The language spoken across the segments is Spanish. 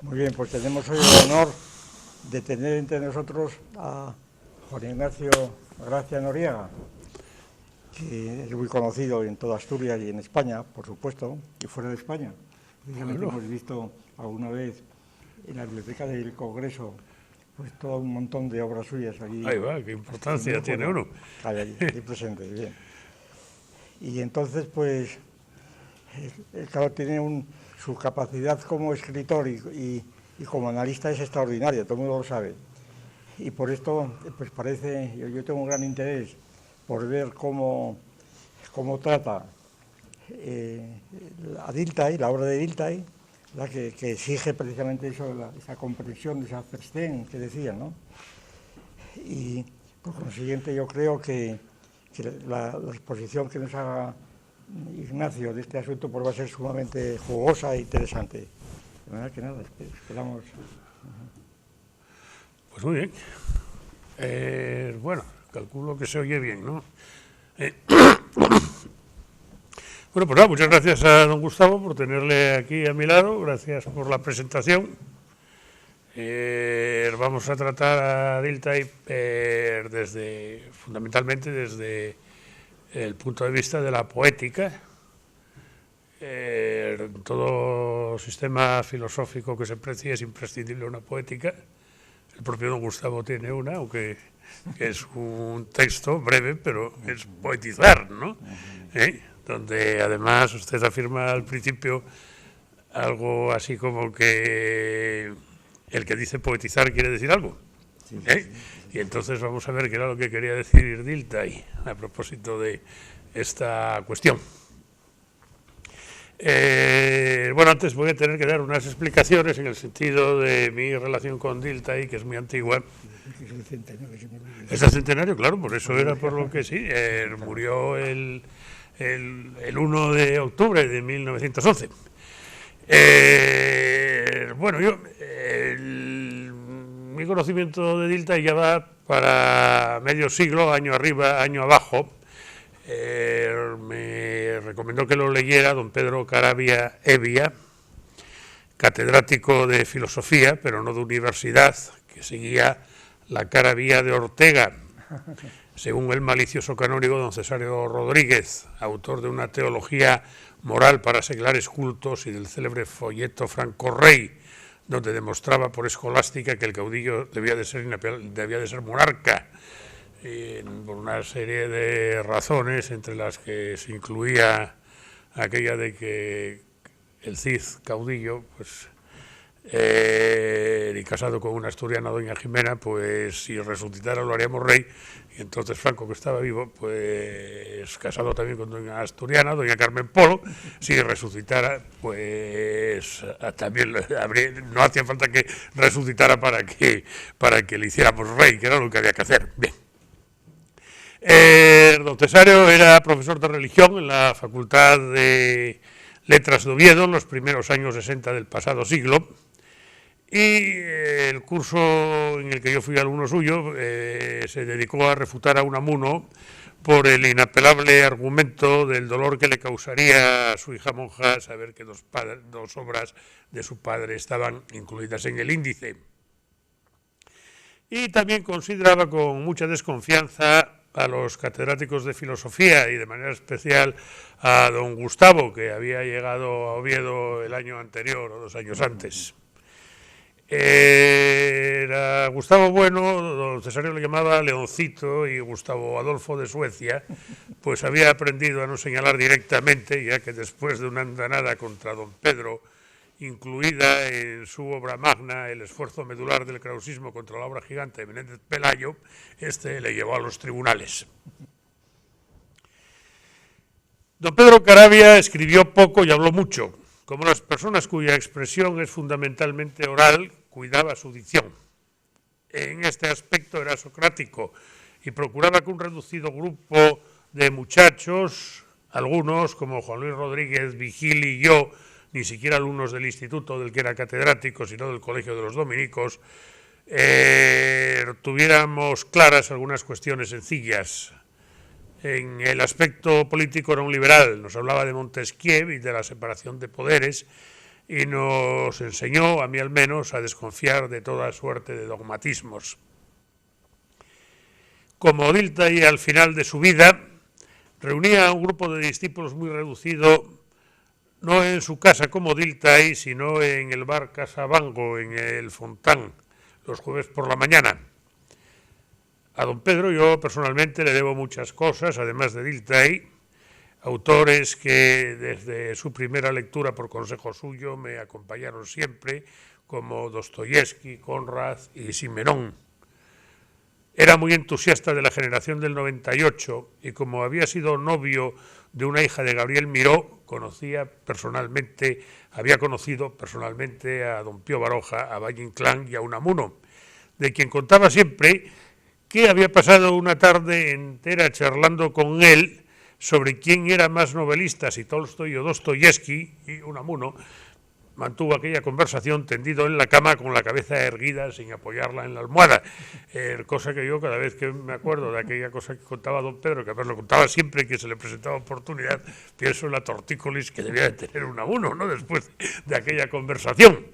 Muy bien, pues tenemos hoy el honor de tener entre nosotros a Juan Ignacio Gracia Noriega, que es muy conocido en toda Asturias y en España, por supuesto, y fuera de España. Precisamente hemos visto alguna vez en la Biblioteca del Congreso pues todo un montón de obras suyas allí. Ahí va, qué importancia tiene uno. Allí presente, bien. Y entonces, pues, claro, tiene su capacidad como escritor y como analista es extraordinaria, todo el mundo lo sabe. Y por esto, pues parece, yo tengo un gran interés por ver cómo trata a Dilthey, la obra de Dilthey, que exige precisamente eso, esa comprensión, esa Verstehen que decían, ¿no? Y por consiguiente yo creo que la exposición que nos haga Ignacio de este asunto pues va a ser sumamente jugosa e interesante. De manera que nada, esperamos. Pues muy bien. Bueno, calculo que se oye bien, ¿no? Bueno, pues nada, muchas gracias a don Gustavo por tenerle aquí a mi lado, gracias por la presentación. Vamos a tratar a Dilthey fundamentalmente desde el punto de vista de la poética. En todo sistema filosófico que se precie es imprescindible una poética. El propio don Gustavo tiene una, aunque es un texto breve, pero es poetizar, ¿no? Donde además usted afirma al principio algo así como que el que dice poetizar quiere decir algo. Y entonces vamos a ver qué era lo que quería decir Dilthey a propósito de esta cuestión. Bueno, antes voy a tener que dar unas explicaciones en el sentido de mi relación con Dilthey, que es muy antigua. ¿Es el centenario? Claro, por eso era por lo que sí. Murió el 1 de octubre de 1911. Bueno, mi conocimiento de Dilthey ya va para medio siglo, año arriba, año abajo. Me recomendó que lo leyera don Pedro Caravia Evia, catedrático de filosofía, pero no de universidad, que seguía la cara vía de Ortega, según el malicioso canónigo don Cesario Rodríguez, autor de una teología moral para seglares cultos y del célebre folleto Franco Rey, donde demostraba por escolástica que el caudillo debía de ser monarca, por una serie de razones, entre las que se incluía aquella de que el Cid caudillo, pues, y casado con una asturiana, doña Jimena, pues si resucitara lo haríamos rey. Y entonces Franco, que estaba vivo, pues casado también con doña asturiana, doña Carmen Polo, si resucitara, pues también no hacía falta que resucitara para que le hiciéramos rey, que era lo que había que hacer. Bien. Don Cesario era profesor de religión en la Facultad de Letras de Oviedo en los primeros años 60 del pasado siglo, y el curso en el que yo fui alumno suyo se dedicó a refutar a Unamuno por el inapelable argumento del dolor que le causaría a su hija monja saber que dos obras de su padre estaban incluidas en el índice. Y también consideraba con mucha desconfianza a los catedráticos de filosofía y de manera especial a don Gustavo, que había llegado a Oviedo el año anterior o 2 años antes. Era Gustavo Bueno, don Cesario le llamaba Leoncito, y Gustavo Adolfo de Suecia pues había aprendido a no señalar directamente, ya que después de una andanada contra don Pedro, incluida en su obra magna El esfuerzo medular del krausismo contra la obra gigante de Menéndez Pelayo, le llevó a los tribunales. Don Pedro Caravia escribió poco y habló mucho. Como las personas cuya expresión es fundamentalmente oral, cuidaba su dicción. En este aspecto era socrático y procuraba que un reducido grupo de muchachos, algunos como Juan Luis Rodríguez, Vigil y yo, ni siquiera alumnos del instituto del que era catedrático, sino del colegio de los dominicos, tuviéramos claras algunas cuestiones sencillas. En el aspecto político era un liberal, nos hablaba de Montesquieu y de la separación de poderes, y nos enseñó, a mí al menos, a desconfiar de toda suerte de dogmatismos. Como Dilthey, al final de su vida, reunía a un grupo de discípulos muy reducido, no en su casa como Dilthey, sino en el bar Casa Bango, en el Fontán, los jueves por la mañana. A don Pedro yo personalmente le debo muchas cosas, además de Dilthey, autores que desde su primera lectura por consejo suyo me acompañaron siempre, como Dostoyevsky, Conrad y Simenón. Era muy entusiasta de la generación del 98 y como había sido novio de una hija de Gabriel Miró, había conocido personalmente a don Pío Baroja, a Valle Inclán y a Unamuno, de quien contaba siempre que había pasado una tarde entera charlando con él sobre quién era más novelista, si Tolstoy o Dostoyevsky, y Unamuno mantuvo aquella conversación tendido en la cama con la cabeza erguida sin apoyarla en la almohada, cosa que yo cada vez que me acuerdo de aquella cosa que contaba don Pedro, que además lo contaba siempre que se le presentaba oportunidad, pienso en la tortícolis que debía de tener Unamuno, ¿no?, después de aquella conversación.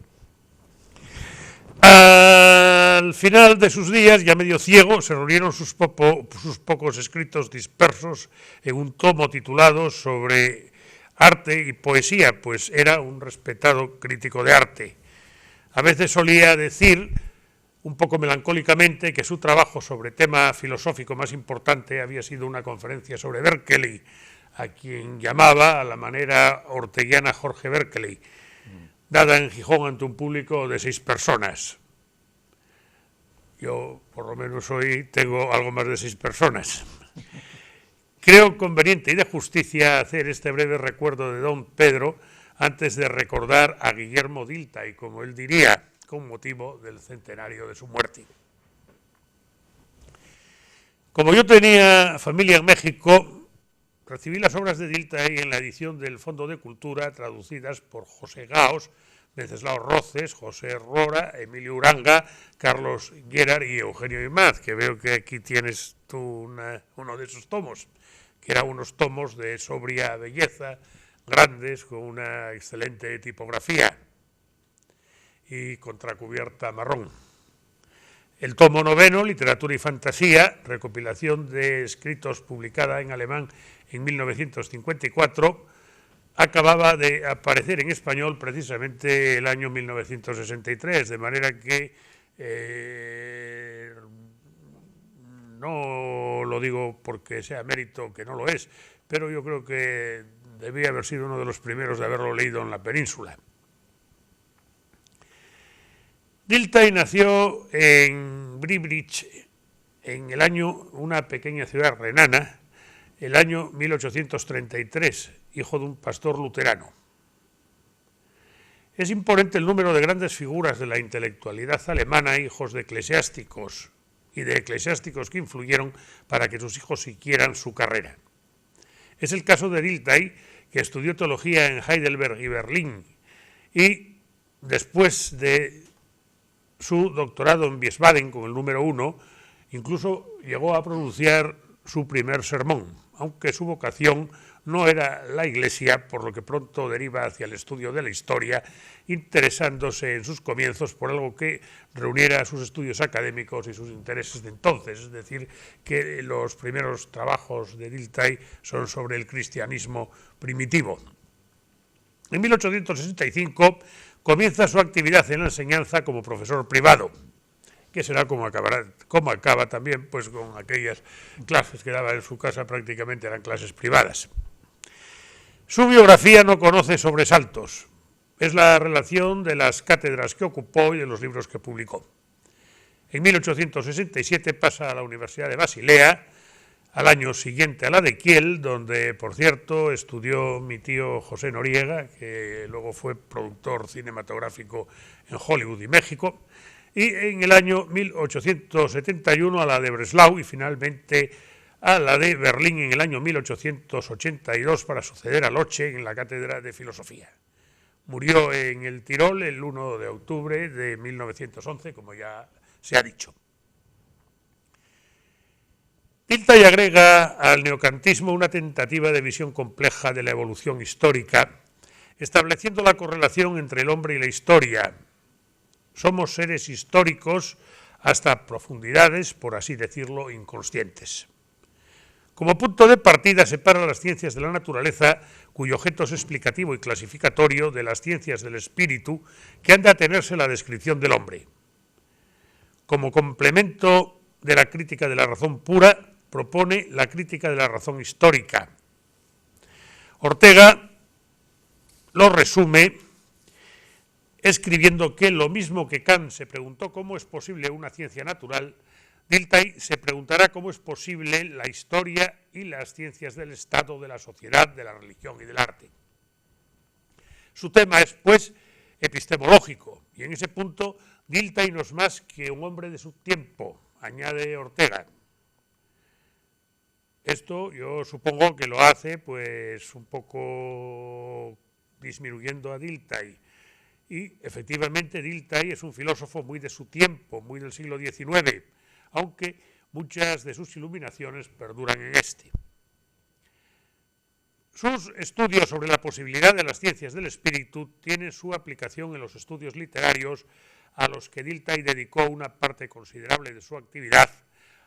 Al final de sus días, ya medio ciego, se reunieron sus pocos escritos dispersos en un tomo titulado Sobre arte y poesía, pues era un respetado crítico de arte. A veces solía decir, un poco melancólicamente, que su trabajo sobre tema filosófico más importante había sido una conferencia sobre Berkeley, a quien llamaba a la manera orteguiana Jorge Berkeley, dada en Gijón ante un público de 6 personas. Yo, por lo menos hoy, tengo algo más de 6 personas. Creo conveniente y de justicia hacer este breve recuerdo de don Pedro antes de recordar a Guillermo Dilthey, como él diría, con motivo del centenario de su muerte. Como yo tenía familia en México, recibí las obras de Dilthey en la edición del Fondo de Cultura, traducidas por José Gaos, Venceslao Roces, José Rora, Emilio Uranga, Carlos Gerard y Eugenio Imaz, que veo que aquí tienes tú uno de esos tomos, que eran unos tomos de sobria belleza, grandes, con una excelente tipografía y contracubierta marrón. El tomo 9, Literatura y Fantasía, recopilación de escritos publicada en alemán en 1954, acababa de aparecer en español precisamente el año 1963, de manera que no lo digo porque sea mérito, que no lo es, pero yo creo que debía haber sido uno de los primeros de haberlo leído en la península. Dilthey nació en Bribridge, en el año, una pequeña ciudad renana, el año 1833, hijo de un pastor luterano. Es imponente el número de grandes figuras de la intelectualidad alemana, hijos de eclesiásticos y de eclesiásticos que influyeron para que sus hijos siguieran su carrera. Es el caso de Dilthey, que estudió teología en Heidelberg y Berlín, y después de su doctorado en Wiesbaden con el número 1, incluso llegó a pronunciar su primer sermón, aunque su vocación no era la Iglesia, por lo que pronto deriva hacia el estudio de la historia, interesándose en sus comienzos por algo que reuniera sus estudios académicos y sus intereses de entonces, es decir, que los primeros trabajos de Dilthey son sobre el cristianismo primitivo. En 1865 comienza su actividad en la enseñanza como profesor privado, que será como acaba también, pues con aquellas clases que daba en su casa, prácticamente eran clases privadas. Su biografía no conoce sobresaltos, es la relación de las cátedras que ocupó y de los libros que publicó. En 1867 pasa a la Universidad de Basilea, al año siguiente a la de Kiel, donde, por cierto, estudió mi tío José Noriega, que luego fue productor cinematográfico en Hollywood y México, y en el año 1871 a la de Breslau y finalmente a la de Berlín en el año 1882 para suceder a Loche en la cátedra de filosofía. Murió en el Tirol el 1 de octubre de 1911, como ya se ha dicho. Dilthey agrega al neocantismo una tentativa de visión compleja de la evolución histórica estableciendo la correlación entre el hombre y la historia. Somos seres históricos hasta profundidades, por así decirlo, inconscientes. Como punto de partida separa las ciencias de la naturaleza, cuyo objeto es explicativo y clasificatorio, de las ciencias del espíritu, que han de atenerse a la descripción del hombre. Como complemento de la crítica de la razón pura, propone la crítica de la razón histórica. Ortega lo resume escribiendo que lo mismo que Kant se preguntó cómo es posible una ciencia natural, Dilthey se preguntará cómo es posible la historia y las ciencias del Estado, de la sociedad, de la religión y del arte. Su tema es, pues, epistemológico, y en ese punto Dilthey no es más que un hombre de su tiempo, añade Ortega. Esto yo supongo que lo hace pues un poco disminuyendo a Dilthey. Y efectivamente Dilthey es un filósofo muy de su tiempo, muy del siglo XIX, aunque muchas de sus iluminaciones perduran en este. Sus estudios sobre la posibilidad de las ciencias del espíritu tienen su aplicación en los estudios literarios a los que Dilthey dedicó una parte considerable de su actividad,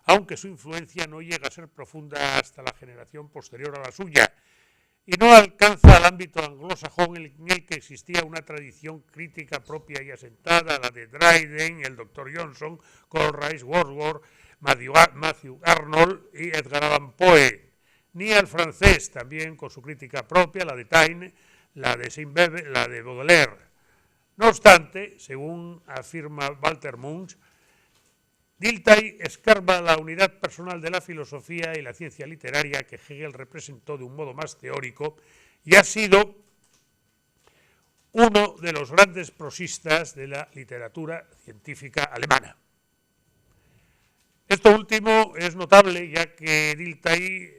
aunque su influencia no llega a ser profunda hasta la generación posterior a la suya, y no alcanza al ámbito anglosajón en el que existía una tradición crítica propia y asentada, la de Dryden, el Dr. Johnson, Coleridge, Wordsworth, Matthew Arnold y Edgar Allan Poe, ni al francés, también con su crítica propia, la de Taine, la de Saint-Beuve, la de Baudelaire. No obstante, según afirma Walter Munch, Dilthey escarba la unidad personal de la filosofía y la ciencia literaria que Hegel representó de un modo más teórico y ha sido uno de los grandes prosistas de la literatura científica alemana. Esto último es notable ya que Dilthey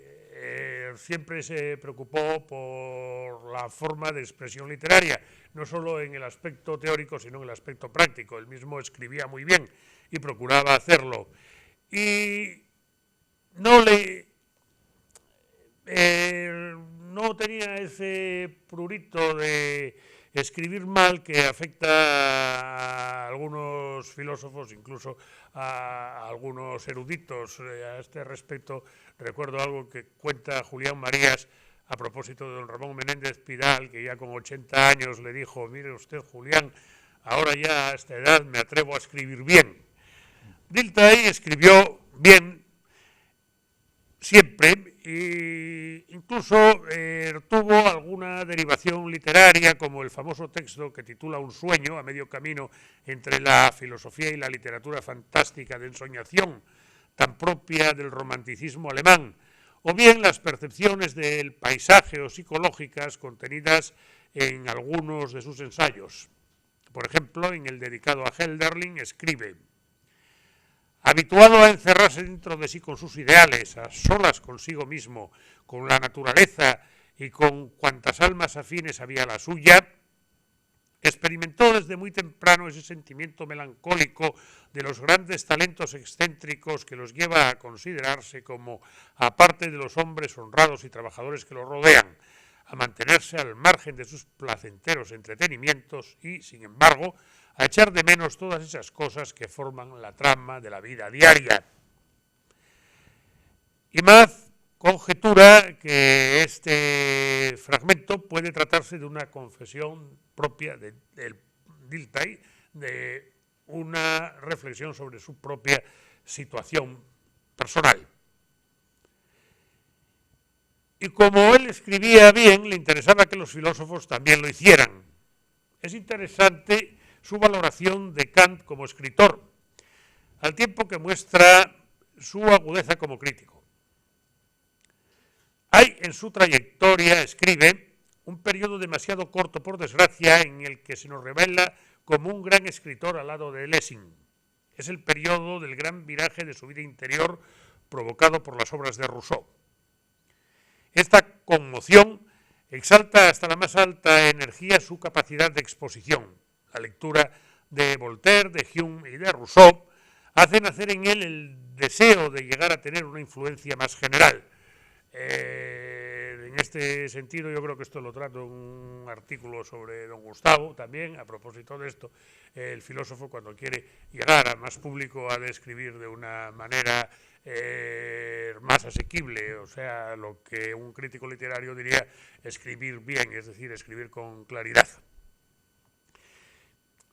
siempre se preocupó por la forma de expresión literaria, no solo en el aspecto teórico, sino en el aspecto práctico. Él mismo escribía muy bien y procuraba hacerlo. Y no tenía ese prurito de escribir mal que afecta a algunos filósofos, incluso a algunos eruditos. A este respecto recuerdo algo que cuenta Julián Marías a propósito de don Ramón Menéndez Pidal, que ya con 80 años le dijo: mire usted, Julián, ahora ya a esta edad me atrevo a escribir bien. Dilthey escribió bien siempre e incluso tuvo alguna derivación literaria, como el famoso texto que titula Un sueño, a medio camino entre la filosofía y la literatura fantástica de ensoñación, tan propia del romanticismo alemán, o bien las percepciones del paisaje o psicológicas contenidas en algunos de sus ensayos. Por ejemplo, en el dedicado a Hölderlin escribe: habituado a encerrarse dentro de sí con sus ideales, a solas consigo mismo, con la naturaleza y con cuantas almas afines había a la suya, experimentó desde muy temprano ese sentimiento melancólico de los grandes talentos excéntricos que los lleva a considerarse como, aparte de los hombres honrados y trabajadores que los rodean, a mantenerse al margen de sus placenteros entretenimientos y, sin embargo, a echar de menos todas esas cosas que forman la trama de la vida diaria. Imaz conjetura que este fragmento puede tratarse de una confesión propia de Dilthey, de una reflexión sobre su propia situación personal. Y como él escribía bien, le interesaba que los filósofos también lo hicieran. Es interesante su valoración de Kant como escritor, al tiempo que muestra su agudeza como crítico. Hay en su trayectoria, escribe, un periodo demasiado corto, por desgracia, en el que se nos revela como un gran escritor al lado de Lessing. Es el periodo del gran viraje de su vida interior provocado por las obras de Rousseau. Esta conmoción exalta hasta la más alta energía su capacidad de exposición. La lectura de Voltaire, de Hume y de Rousseau hace nacer en él el deseo de llegar a tener una influencia más general. En este sentido, yo creo que esto lo trato en un artículo sobre don Gustavo también, a propósito de esto. El filósofo, cuando quiere llegar a más público, ha de escribir de una manera más asequible, o sea, lo que un crítico literario diría escribir bien, es decir, escribir con claridad.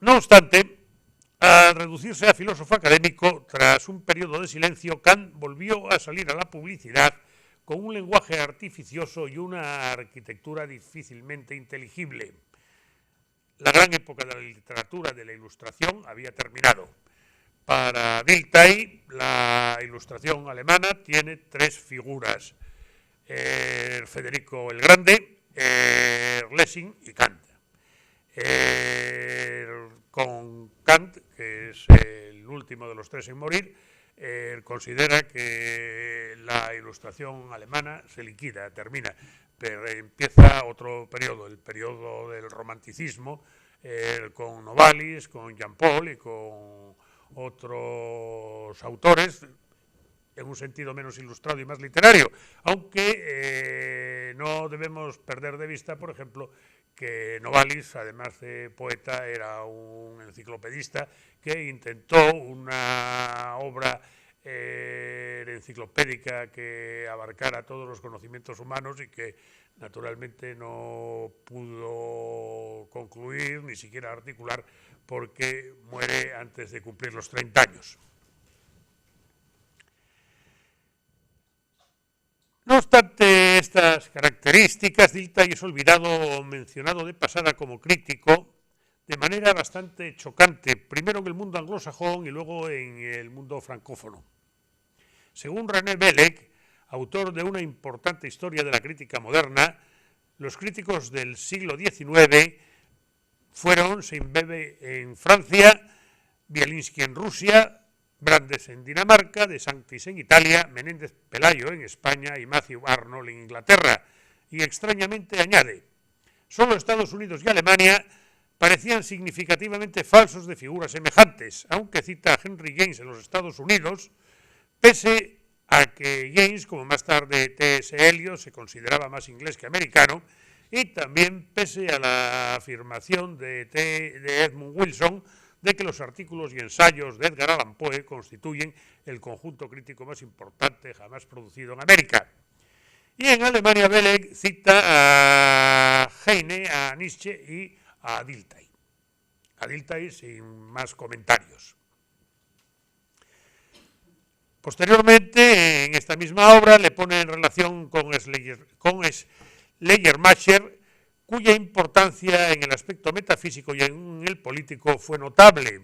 No obstante, al reducirse a filósofo académico, tras un periodo de silencio, Kant volvió a salir a la publicidad con un lenguaje artificioso y una arquitectura difícilmente inteligible. La gran época de la literatura de la Ilustración había terminado. Para Dilthey, la Ilustración alemana tiene tres figuras: Federico el Grande, Lessing y Kant. Con Kant, que es el último de los tres en morir, considera que la Ilustración alemana se liquida, termina, pero empieza otro periodo, el periodo del romanticismo, con Novalis, con Jean Paul y con otros autores, en un sentido menos ilustrado y más literario, aunque no debemos perder de vista, por ejemplo, que Novalis, además de poeta, era un enciclopedista que intentó una obra enciclopédica que abarcara todos los conocimientos humanos y que naturalmente no pudo concluir, ni siquiera articular, porque muere antes de cumplir los 30 años. No obstante estas características, Dilthey es olvidado o mencionado de pasada como crítico de manera bastante chocante, primero en el mundo anglosajón y luego en el mundo francófono. Según René Bellec, autor de una importante historia de la crítica moderna, los críticos del siglo XIX fueron Sainte-Beuve en Francia, Bielinski en Rusia, Brandes en Dinamarca, De Sanctis en Italia, Menéndez Pelayo en España y Matthew Arnold en Inglaterra. Y extrañamente añade, solo Estados Unidos y Alemania parecían significativamente falsos de figuras semejantes, aunque cita a Henry James en los Estados Unidos, pese a que James, como más tarde T.S. Eliot, se consideraba más inglés que americano, y también pese a la afirmación de Edmund Wilson de que los artículos y ensayos de Edgar Allan Poe constituyen el conjunto crítico más importante jamás producido en América. Y en Alemania, Bellec cita a Heine, a Nietzsche y a Dilthey. A Dilthey sin más comentarios. Posteriormente, en esta misma obra, le pone en relación con Schleiermacher, cuya importancia en el aspecto metafísico y en el político fue notable.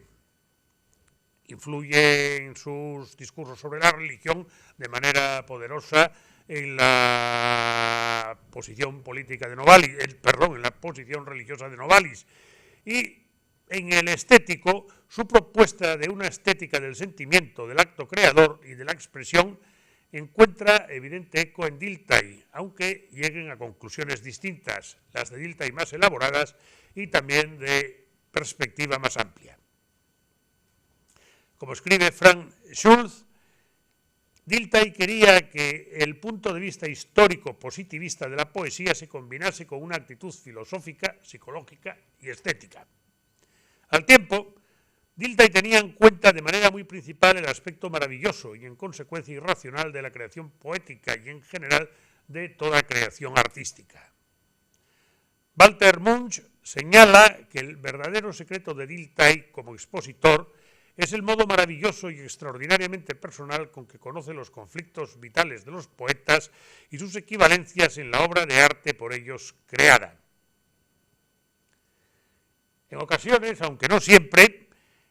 Influye en sus discursos sobre la religión de manera poderosa en la posición política de Novalis, en la posición religiosa de Novalis. Y en el estético, su propuesta de una estética del sentimiento, del acto creador y de la expresión encuentra evidente eco en Dilthey, aunque lleguen a conclusiones distintas, las de Dilthey más elaboradas y también de perspectiva más amplia. Como escribe Frank Schulz, Dilthey quería que el punto de vista histórico positivista de la poesía se combinase con una actitud filosófica, psicológica y estética. Al tiempo, Dilthey tenía en cuenta de manera muy principal el aspecto maravilloso y en consecuencia irracional de la creación poética y en general de toda creación artística. Walter Munch señala que el verdadero secreto de Dilthey como expositor es el modo maravilloso y extraordinariamente personal con que conoce los conflictos vitales de los poetas y sus equivalencias en la obra de arte por ellos creada. En ocasiones, aunque no siempre,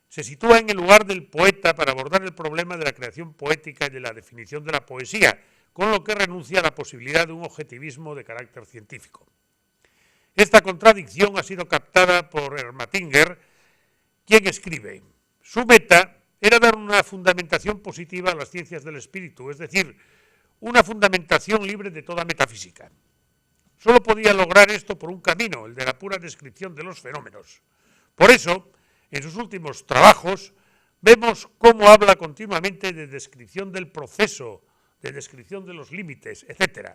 se sitúa en el lugar del poeta para abordar el problema de la creación poética y de la definición de la poesía, con lo que renuncia a la posibilidad de un objetivismo de carácter científico. Esta contradicción ha sido captada por Ermatinger, quien escribe: su meta era dar una fundamentación positiva a las ciencias del espíritu, es decir, una fundamentación libre de toda metafísica. Solo podía lograr esto por un camino, el de la pura descripción de los fenómenos. Por eso, en sus últimos trabajos, vemos cómo habla continuamente de descripción del proceso, de descripción de los límites, etc.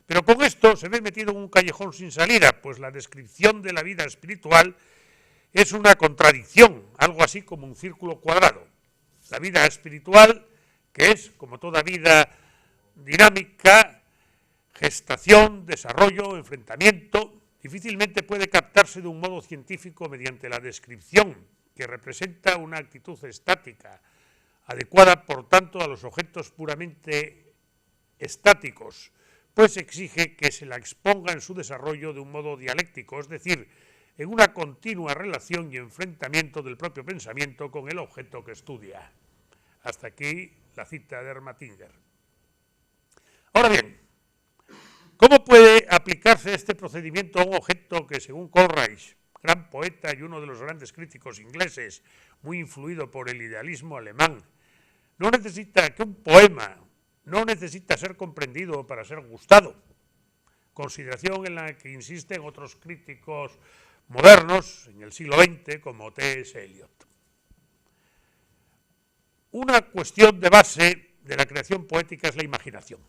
Pero con esto se ve metido en un callejón sin salida, pues la descripción de la vida espiritual es una contradicción, algo así como un círculo cuadrado. La vida espiritual, que es, como toda vida dinámica, gestación, desarrollo, enfrentamiento, difícilmente puede captarse de un modo científico mediante la descripción, que representa una actitud estática, adecuada por tanto a los objetos puramente estáticos, pues exige que se la exponga en su desarrollo de un modo dialéctico, es decir, en una continua relación y enfrentamiento del propio pensamiento con el objeto que estudia. Hasta aquí la cita de Ermatinger. Ahora bien, ¿cómo puede aplicarse este procedimiento a un objeto que, según Coleridge, gran poeta y uno de los grandes críticos ingleses, muy influido por el idealismo alemán, no necesita que un poema no necesita ser comprendido para ser gustado? Consideración en la que insisten otros críticos modernos en el siglo XX como T.S. Eliot. Una cuestión de base de la creación poética es la imaginación.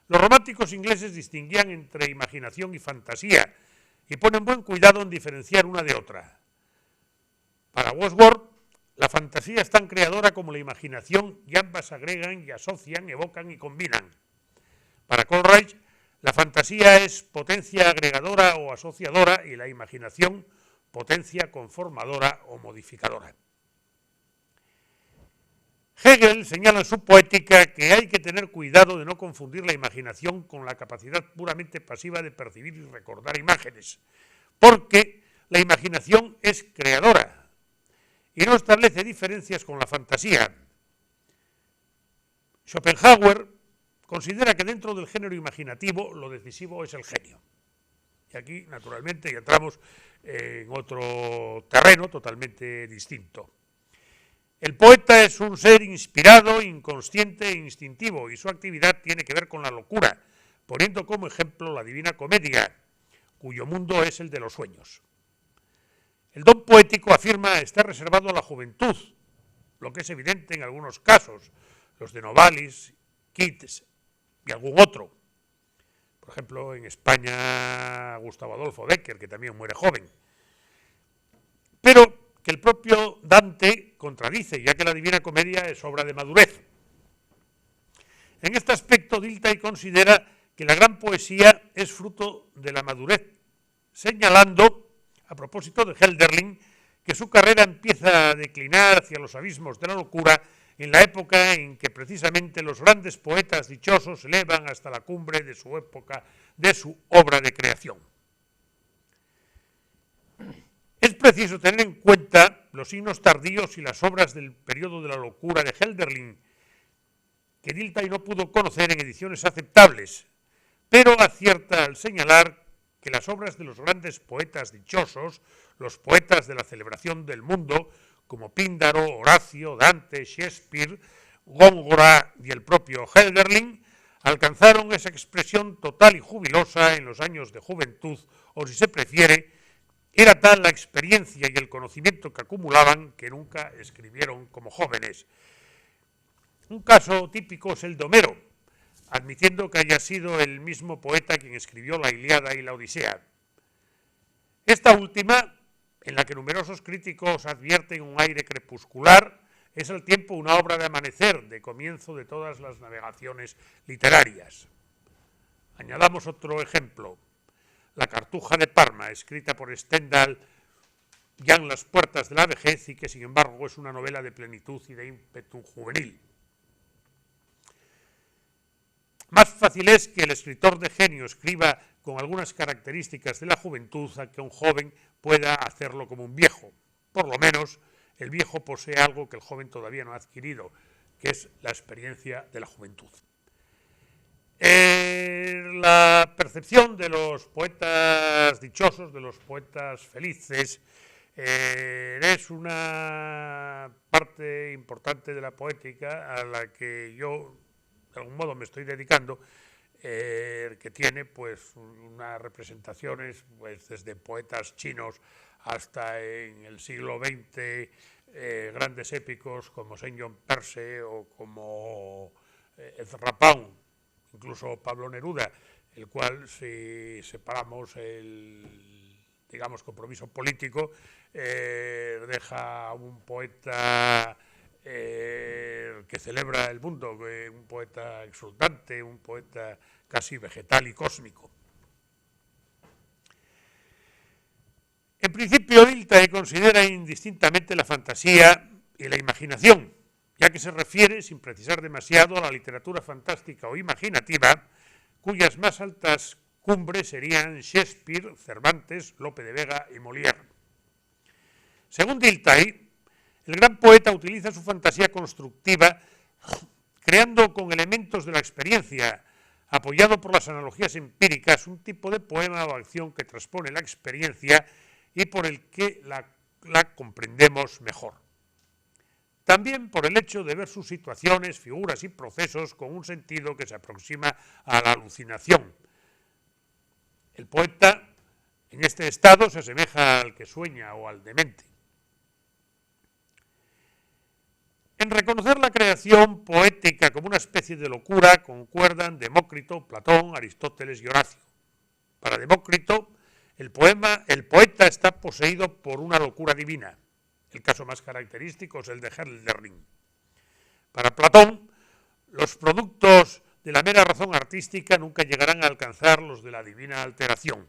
Los románticos ingleses distinguían entre imaginación y fantasía y ponen buen cuidado en diferenciar una de otra. Para Wordsworth, la fantasía es tan creadora como la imaginación y ambas agregan y asocian, evocan y combinan. Para Coleridge, la fantasía es potencia agregadora o asociadora y la imaginación potencia conformadora o modificadora. Hegel señala en su poética que hay que tener cuidado de no confundir la imaginación con la capacidad puramente pasiva de percibir y recordar imágenes, porque la imaginación es creadora y no establece diferencias con la fantasía. Schopenhauer considera que dentro del género imaginativo lo decisivo es el genio. Y aquí, naturalmente, ya entramos en otro terreno totalmente distinto. El poeta es un ser inspirado, inconsciente e instintivo, y su actividad tiene que ver con la locura, poniendo como ejemplo la Divina Comedia, cuyo mundo es el de los sueños. El don poético, afirma, está reservado a la juventud, lo que es evidente en algunos casos, los de Novalis, Keats y algún otro. Por ejemplo, en España, Gustavo Adolfo Bécquer, que también muere joven. Pero que el propio Dante contradice, ya que la Divina Comedia es obra de madurez. En este aspecto, Dilthey considera que la gran poesía es fruto de la madurez, señalando, a propósito de Hölderlin, que su carrera empieza a declinar hacia los abismos de la locura en la época en que precisamente los grandes poetas dichosos se elevan hasta la cumbre de su época, de su obra de creación. Es preciso tener en cuenta los signos tardíos y las obras del periodo de la locura de Hölderlin, que Dilthey no pudo conocer en ediciones aceptables, pero acierta al señalar que las obras de los grandes poetas dichosos, los poetas de la celebración del mundo, como Píndaro, Horacio, Dante, Shakespeare, Góngora y el propio Hölderlin, alcanzaron esa expresión total y jubilosa en los años de juventud, o si se prefiere, era tal la experiencia y el conocimiento que acumulaban que nunca escribieron como jóvenes. Un caso típico es el de Homero, admitiendo que haya sido el mismo poeta quien escribió la Ilíada y la Odisea. Esta última, en la que numerosos críticos advierten un aire crepuscular, es al tiempo una obra de amanecer, de comienzo de todas las navegaciones literarias. Añadamos otro ejemplo. La Cartuja de Parma, escrita por Stendhal ya en las puertas de la vejez y que sin embargo es una novela de plenitud y de ímpetu juvenil. Más fácil es que el escritor de genio escriba con algunas características de la juventud a que un joven pueda hacerlo como un viejo. Por lo menos el viejo posee algo que el joven todavía no ha adquirido, que es la experiencia de la juventud. La percepción de los poetas dichosos, de los poetas felices, es una parte importante de la poética a la que yo de algún modo me estoy dedicando, que tiene pues unas representaciones pues, desde poetas chinos hasta en el siglo XX grandes épicos como Saint John Perse o como Ezra Pound, incluso Pablo Neruda, el cual, si separamos el, digamos, compromiso político, deja un poeta que celebra el mundo, un poeta exultante, un poeta casi vegetal y cósmico. En principio, Dilthey considera indistintamente la fantasía y la imaginación, ya que se refiere, sin precisar demasiado, a la literatura fantástica o imaginativa, cuyas más altas cumbres serían Shakespeare, Cervantes, Lope de Vega y Molière. Según Dilthey, el gran poeta utiliza su fantasía constructiva, creando con elementos de la experiencia, apoyado por las analogías empíricas, un tipo de poema o acción que transpone la experiencia y por el que la comprendemos mejor. También por el hecho de ver sus situaciones, figuras y procesos con un sentido que se aproxima a la alucinación. El poeta, en este estado, se asemeja al que sueña o al demente. En reconocer la creación poética como una especie de locura concuerdan Demócrito, Platón, Aristóteles y Horacio. Para Demócrito, el poeta está poseído por una locura divina. El caso más característico es el de Hölderlin. Para Platón, los productos de la mera razón artística nunca llegarán a alcanzar los de la divina alteración.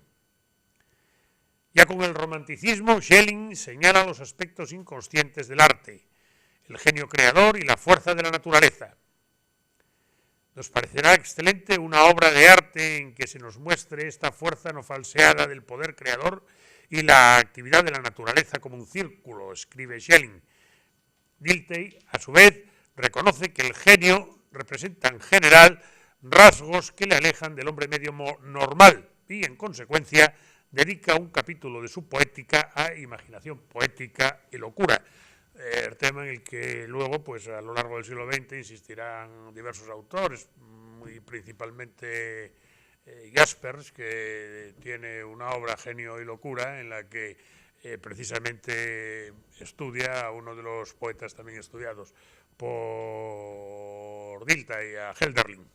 Ya con el romanticismo, Schelling señala los aspectos inconscientes del arte, el genio creador y la fuerza de la naturaleza. Nos parecerá excelente una obra de arte en que se nos muestre esta fuerza no falseada del poder creador y la actividad de la naturaleza como un círculo, escribe Schelling. Dilthey, a su vez, reconoce que el genio representa en general rasgos que le alejan del hombre medio normal y, en consecuencia, dedica un capítulo de su poética a imaginación poética y locura, el tema en el que luego, pues a lo largo del siglo XX, insistirán diversos autores, muy principalmente Jaspers, que tiene una obra Genio y Locura, en la que precisamente estudia a uno de los poetas también estudiados por Dilthey, a Hölderlin.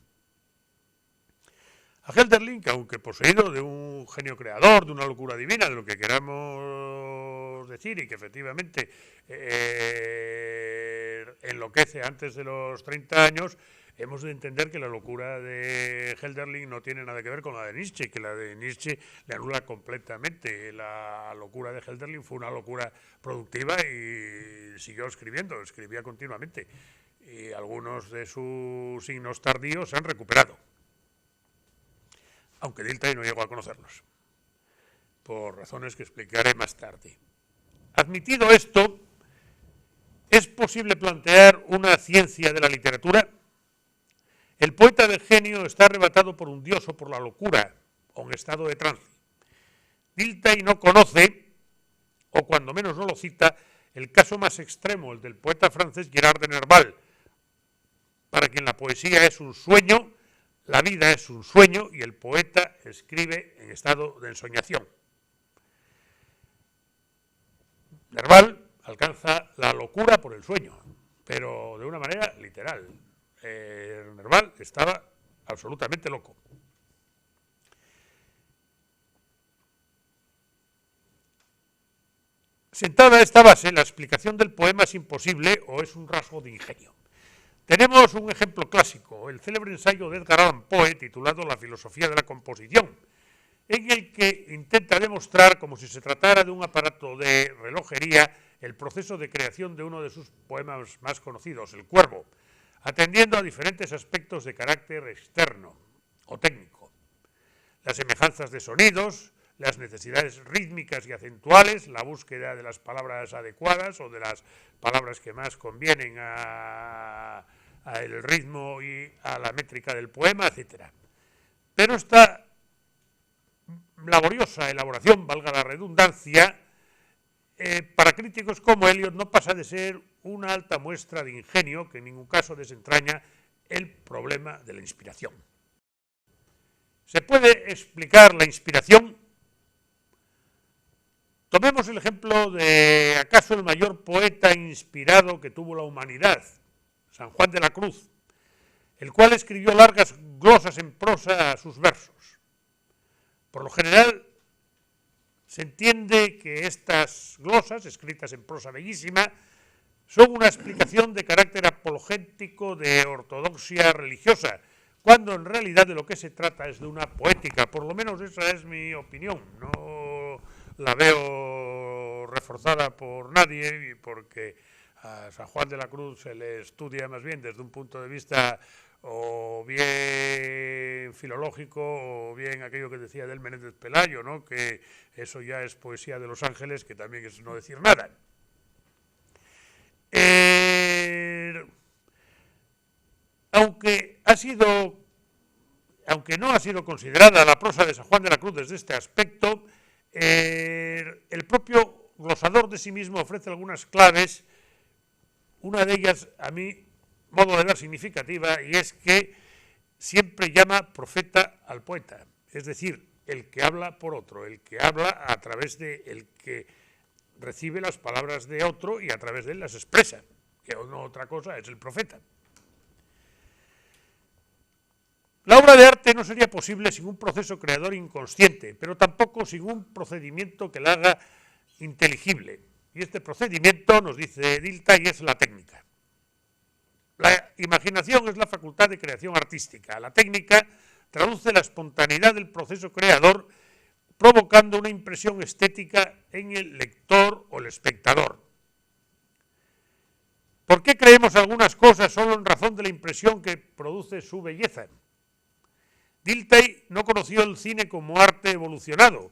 A Hölderlin, que aunque poseído de un genio creador, de una locura divina, de lo que queramos decir, y que efectivamente enloquece antes de los 30 años, hemos de entender que la locura de Hölderlin no tiene nada que ver con la de Nietzsche, que la de Nietzsche le anula completamente. La locura de Hölderlin fue una locura productiva y siguió escribiendo, escribía continuamente. Y algunos de sus signos tardíos se han recuperado, aunque Dilthey no llegó a conocerlos, por razones que explicaré más tarde. Admitido esto, ¿es posible plantear una ciencia de la literatura? El poeta de genio está arrebatado por un dios o por la locura, o en estado de trance. Dilthey no conoce, o cuando menos no lo cita, el caso más extremo, el del poeta francés Gerard de Nerval, para quien la poesía es un sueño, la vida es un sueño y el poeta escribe en estado de ensoñación. Nerval alcanza la locura por el sueño, pero de una manera literal. Nerval estaba absolutamente loco. Sentada esta base, la explicación del poema es imposible o es un rasgo de ingenio. Tenemos un ejemplo clásico, el célebre ensayo de Edgar Allan Poe titulado La filosofía de la composición, en el que intenta demostrar, como si se tratara de un aparato de relojería, el proceso de creación de uno de sus poemas más conocidos, El Cuervo, atendiendo a diferentes aspectos de carácter externo o técnico. Las semejanzas de sonidos, las necesidades rítmicas y acentuales, la búsqueda de las palabras adecuadas o de las palabras que más convienen al ritmo y a la métrica del poema, etc. Pero esta laboriosa elaboración, valga la redundancia, para críticos como Eliot no pasa de ser una alta muestra de ingenio que en ningún caso desentraña el problema de la inspiración. ¿Se puede explicar la inspiración? Tomemos el ejemplo de acaso el mayor poeta inspirado que tuvo la humanidad, San Juan de la Cruz, el cual escribió largas glosas en prosa a sus versos. Por lo general, se entiende que estas glosas, escritas en prosa bellísima, son una explicación de carácter apologético de ortodoxia religiosa, cuando en realidad de lo que se trata es de una poética. Por lo menos esa es mi opinión. No la veo reforzada por nadie, porque a San Juan de la Cruz se le estudia más bien desde un punto de vista o bien filológico o bien aquello que decía del Menéndez Pelayo, ¿no? Que eso ya es poesía de los ángeles, que también es no decir nada. Aunque no ha sido considerada la prosa de San Juan de la Cruz desde este aspecto, el propio glosador de sí mismo ofrece algunas claves, una de ellas a mi modo de ver significativa, y es que siempre llama profeta al poeta, es decir, el que habla por otro, el que habla a través de el que recibe las palabras de otro y a través de él las expresa, que no otra cosa es el profeta. La obra de arte no sería posible sin un proceso creador inconsciente, pero tampoco sin un procedimiento que la haga inteligible. Y este procedimiento, nos dice Dilthey, es la técnica. La imaginación es la facultad de creación artística. La técnica traduce la espontaneidad del proceso creador, provocando una impresión estética en el lector o el espectador. ¿Por qué creemos algunas cosas solo en razón de la impresión que produce su belleza? Dilthey no conoció el cine como arte evolucionado,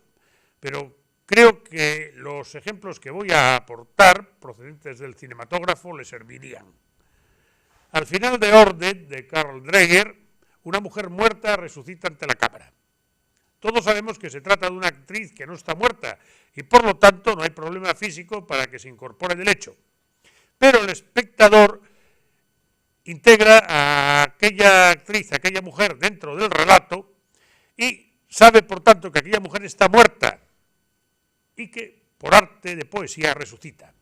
pero creo que los ejemplos que voy a aportar, procedentes del cinematógrafo, le servirían. Al final de Orden, de Carl Dreyer, una mujer muerta resucita ante la cámara. Todos sabemos que se trata de una actriz que no está muerta y por lo tanto no hay problema físico para que se incorpore del hecho. Pero el espectador integra a aquella actriz, a aquella mujer dentro del relato y sabe por tanto que aquella mujer está muerta y que por arte de poesía resucita.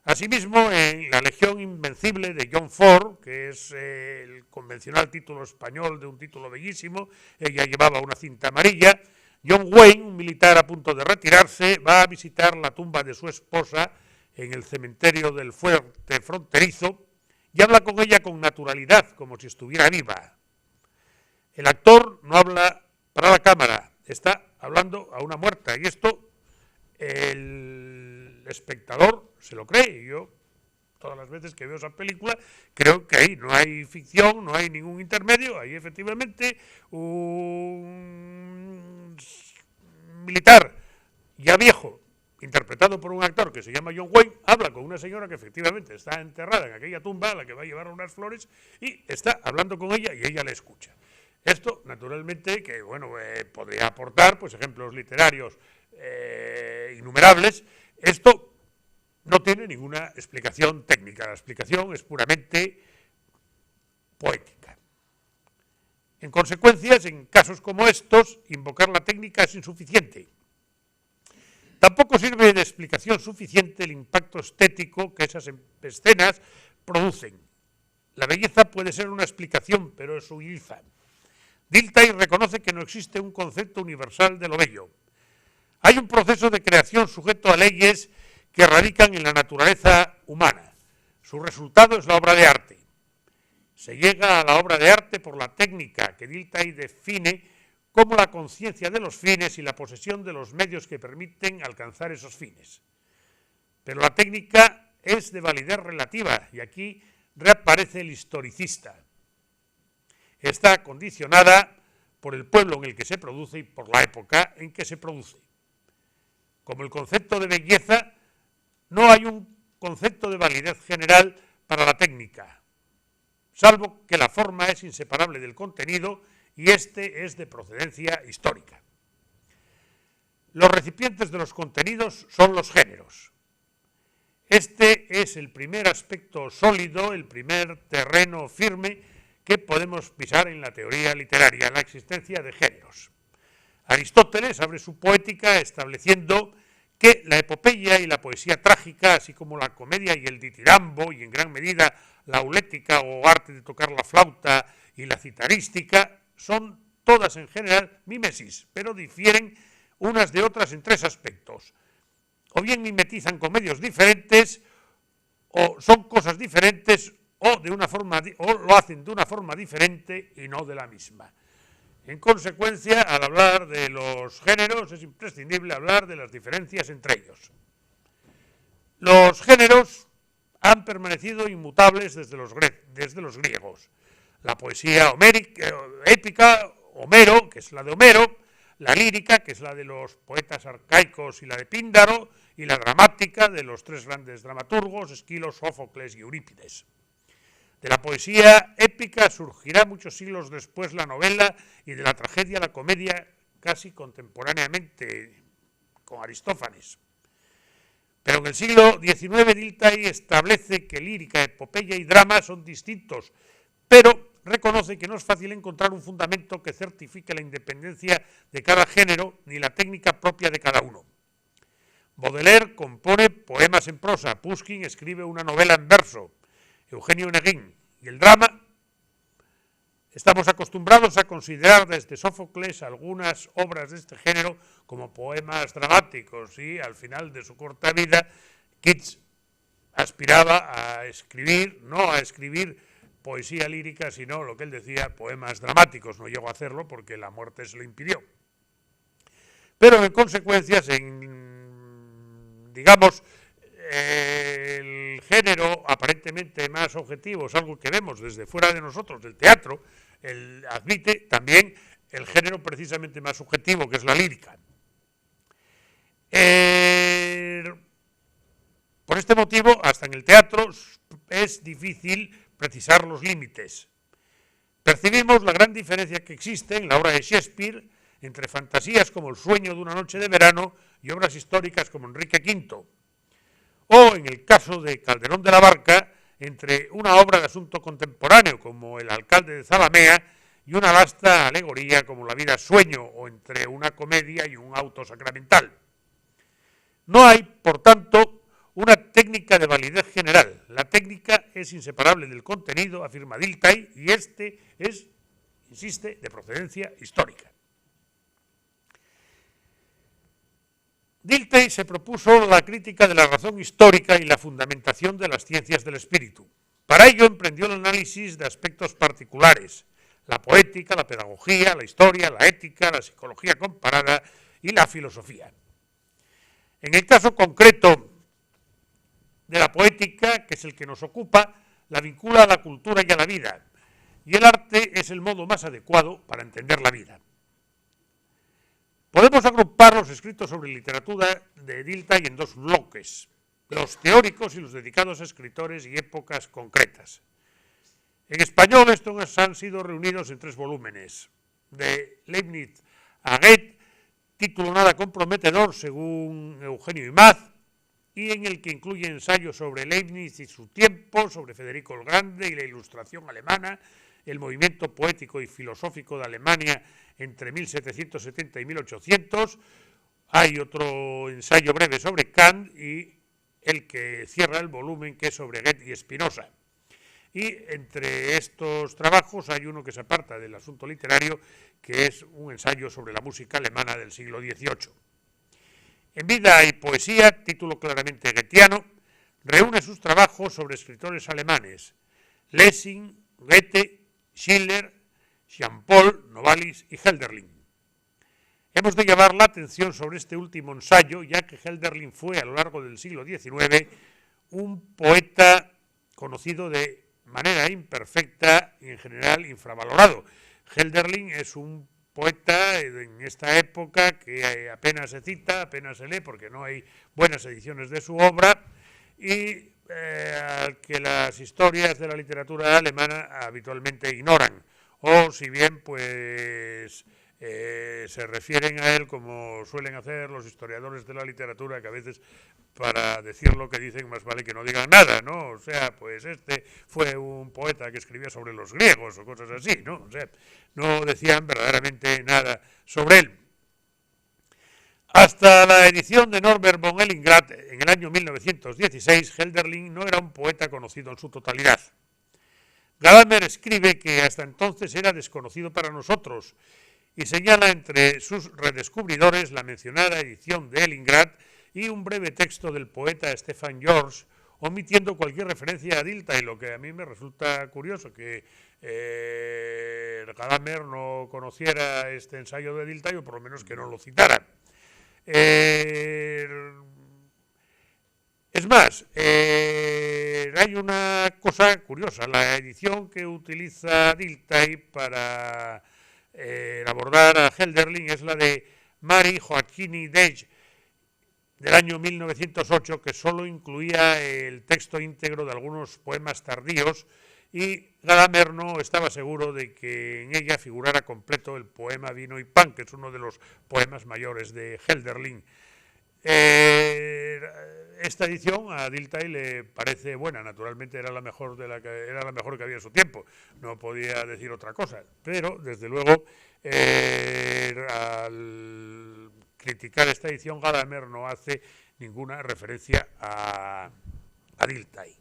Asimismo, en La Legión Invencible de John Ford, que es el convencional título español de un título bellísimo, ella llevaba una cinta amarilla, John Wayne, un militar a punto de retirarse, va a visitar la tumba de su esposa en el cementerio del fuerte fronterizo y habla con ella con naturalidad, como si estuviera viva. El actor no habla para la cámara, está hablando a una muerta, y esto el espectador se lo cree. Yo, todas las veces que veo esa película, creo que ahí no hay ficción, no hay ningún intermedio, hay efectivamente un militar ya viejo, interpretado por un actor que se llama John Wayne, habla con una señora que efectivamente está enterrada en aquella tumba a la que va a llevar unas flores y está hablando con ella y ella le escucha. Esto, naturalmente, que bueno, podría aportar pues ejemplos literarios innumerables. Esto no tiene ninguna explicación técnica, la explicación es puramente poética. En consecuencia, en casos como estos, invocar la técnica es insuficiente. Tampoco sirve de explicación suficiente el impacto estético que esas escenas producen. La belleza puede ser una explicación, pero es huidiza. Dilthey reconoce que no existe un concepto universal de lo bello. Hay un proceso de creación sujeto a leyes que radican en la naturaleza humana. Su resultado es la obra de arte. Se llega a la obra de arte por la técnica que Dilthey define como la conciencia de los fines y la posesión de los medios que permiten alcanzar esos fines. Pero la técnica es de validez relativa y aquí reaparece el historicista. Está condicionada por el pueblo en el que se produce y por la época en que se produce. Como el concepto de belleza, no hay un concepto de validez general para la técnica, salvo que la forma es inseparable del contenido y este es de procedencia histórica. Los recipientes de los contenidos son los géneros. Este es el primer aspecto sólido, el primer terreno firme que podemos pisar en la teoría literaria, la existencia de géneros. Aristóteles abre su poética estableciendo que la epopeya y la poesía trágica, así como la comedia y el ditirambo, y en gran medida la aulética o arte de tocar la flauta y la citarística, son todas en general mimesis, pero difieren unas de otras en tres aspectos. O bien mimetizan con medios diferentes, o son cosas diferentes, o lo hacen de una forma diferente y no de la misma. En consecuencia, al hablar de los géneros es imprescindible hablar de las diferencias entre ellos. Los géneros han permanecido inmutables desde los griegos. La poesía épica, Homero, que es la de Homero, la lírica, que es la de los poetas arcaicos y la de Píndaro, y la dramática de los tres grandes dramaturgos, Esquilo, Sófocles y Eurípides. De la poesía épica surgirá muchos siglos después la novela y de la tragedia la comedia casi contemporáneamente con Aristófanes. Pero en el siglo XIX Dilthey establece que lírica, epopeya y drama son distintos, pero reconoce que no es fácil encontrar un fundamento que certifique la independencia de cada género ni la técnica propia de cada uno. Baudelaire compone poemas en prosa, Pushkin escribe una novela en verso, Eugenio Oneguin, y el drama. Estamos acostumbrados a considerar desde Sófocles algunas obras de este género como poemas dramáticos y al final de su corta vida Keats aspiraba a escribir, no a escribir poesía lírica, sino lo que él decía, poemas dramáticos. No llegó a hacerlo porque la muerte se lo impidió. Pero en consecuencia, digamos, el género aparentemente más objetivo es algo que vemos desde fuera de nosotros, del teatro, admite también el género precisamente más subjetivo, que es la lírica. Por este motivo, hasta en el teatro es difícil precisar los límites. Percibimos la gran diferencia que existe en la obra de Shakespeare entre fantasías como El sueño de una noche de verano y obras históricas como Enrique V, o en el caso de Calderón de la Barca, entre una obra de asunto contemporáneo como El alcalde de Zalamea y una vasta alegoría como La vida sueño, o entre una comedia y un auto sacramental. No hay, por tanto, una técnica de validez general. La técnica es inseparable del contenido, afirma Dilthey, y este es, insiste, de procedencia histórica. Dilthey se propuso la crítica de la razón histórica y la fundamentación de las ciencias del espíritu. Para ello emprendió el análisis de aspectos particulares: la poética, la pedagogía, la historia, la ética, la psicología comparada y la filosofía. En el caso concreto de la poética, que es el que nos ocupa, la vincula a la cultura y a la vida, y el arte es el modo más adecuado para entender la vida. Podemos agrupar los escritos sobre literatura de Dilthey en dos bloques: los teóricos y los dedicados a escritores y épocas concretas. En español estos han sido reunidos en 3 volúmenes: de Leibniz a Goethe, título nada comprometedor según Eugenio Imaz, y en el que incluye ensayos sobre Leibniz y su tiempo, sobre Federico el Grande y la Ilustración alemana, el movimiento poético y filosófico de Alemania entre 1770 y 1800, hay otro ensayo breve sobre Kant y el que cierra el volumen, que es sobre Goethe y Spinoza. Y entre estos trabajos hay uno que se aparta del asunto literario, que es un ensayo sobre la música alemana del siglo XVIII. En Vida y Poesía, título claramente goetheano, reúne sus trabajos sobre escritores alemanes: Lessing, Goethe, Schiller, Jean-Paul, Novalis y Hölderlin. Hemos de llamar la atención sobre este último ensayo, ya que Hölderlin fue a lo largo del siglo XIX un poeta conocido de manera imperfecta y en general infravalorado. Hölderlin es un poeta en esta época que apenas se cita, apenas se lee porque no hay buenas ediciones de su obra, y al que las historias de la literatura alemana habitualmente ignoran, o si bien pues se refieren a él como suelen hacer los historiadores de la literatura, que a veces para decir lo que dicen más vale que no digan nada, ¿no? O sea, pues este fue un poeta que escribía sobre los griegos o cosas así, ¿no? O sea, no decían verdaderamente nada sobre él. Hasta la edición de Norbert von Ellingrad en el año 1916, Hölderlin no era un poeta conocido en su totalidad. Gadamer escribe que hasta entonces era desconocido para nosotros y señala entre sus redescubridores la mencionada edición de Ellingrad y un breve texto del poeta Stefan George, omitiendo cualquier referencia a Dilthey, lo que a mí me resulta curioso, que Gadamer no conociera este ensayo de Dilthey, o por lo menos que no lo citara. Es más, hay una cosa curiosa, la edición que utiliza Dilthey para abordar a Hölderlin es la de Mary Joachini Dej del año 1908, que solo incluía el texto íntegro de algunos poemas tardíos, y Gadamer no estaba seguro de que en ella figurara completo el poema Vino y Pan, que es uno de los poemas mayores de Hölderlin. Esta edición a Dilthey le parece buena, naturalmente era la mejor que había en su tiempo, no podía decir otra cosa, pero desde luego al criticar esta edición Gadamer no hace ninguna referencia a Dilthey.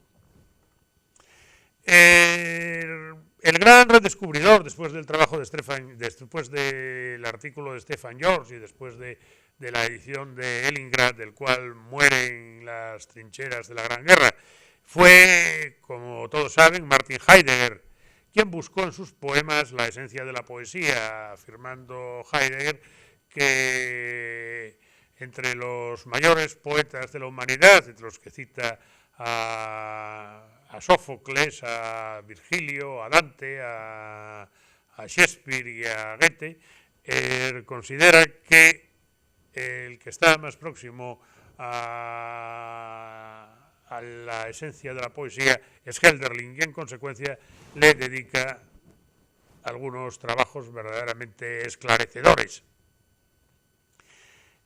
El gran redescubridor, después del trabajo después del artículo de Stefan George y después de la edición de Ellingrad, del cual muere en las trincheras de la Gran Guerra, fue, como todos saben, Martin Heidegger, quien buscó en sus poemas la esencia de la poesía, afirmando Heidegger que entre los mayores poetas de la humanidad, entre los que cita a Sófocles, a Virgilio, a Dante, a Shakespeare y a Goethe, considera que el que está más próximo a la esencia de la poesía es Hölderlin, y en consecuencia le dedica algunos trabajos verdaderamente esclarecedores.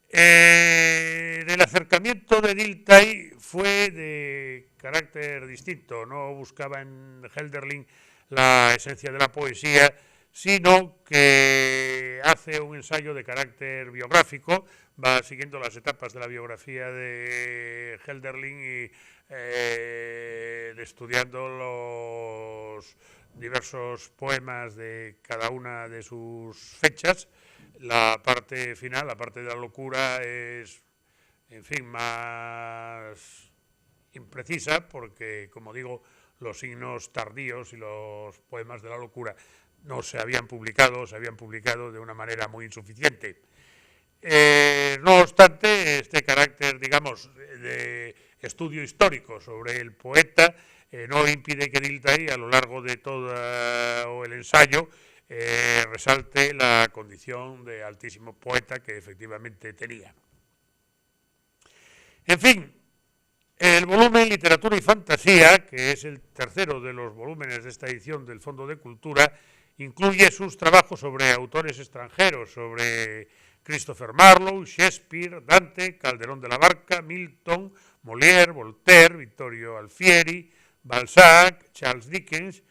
El acercamiento de Dilthey fue de carácter distinto, no buscaba en Hölderlin la esencia de la poesía, sino que hace un ensayo de carácter biográfico, va siguiendo las etapas de la biografía de Hölderlin y estudiando los diversos poemas de cada una de sus fechas. La parte final, la parte de la locura, es, en fin, más imprecisa porque, como digo, los signos tardíos y los poemas de la locura no se habían publicado, se habían publicado de una manera muy insuficiente. No obstante, este carácter, digamos, de estudio histórico sobre el poeta no impide que Dilthey, a lo largo de todo el ensayo, resalte la condición de altísimo poeta que efectivamente tenía. En fin, el volumen Literatura y Fantasía, que es el tercero de los volúmenes de esta edición del Fondo de Cultura, incluye sus trabajos sobre autores extranjeros, sobre Christopher Marlowe, Shakespeare, Dante, Calderón de la Barca, Milton, Molière, Voltaire, Vittorio Alfieri, Balzac, Charles Dickens,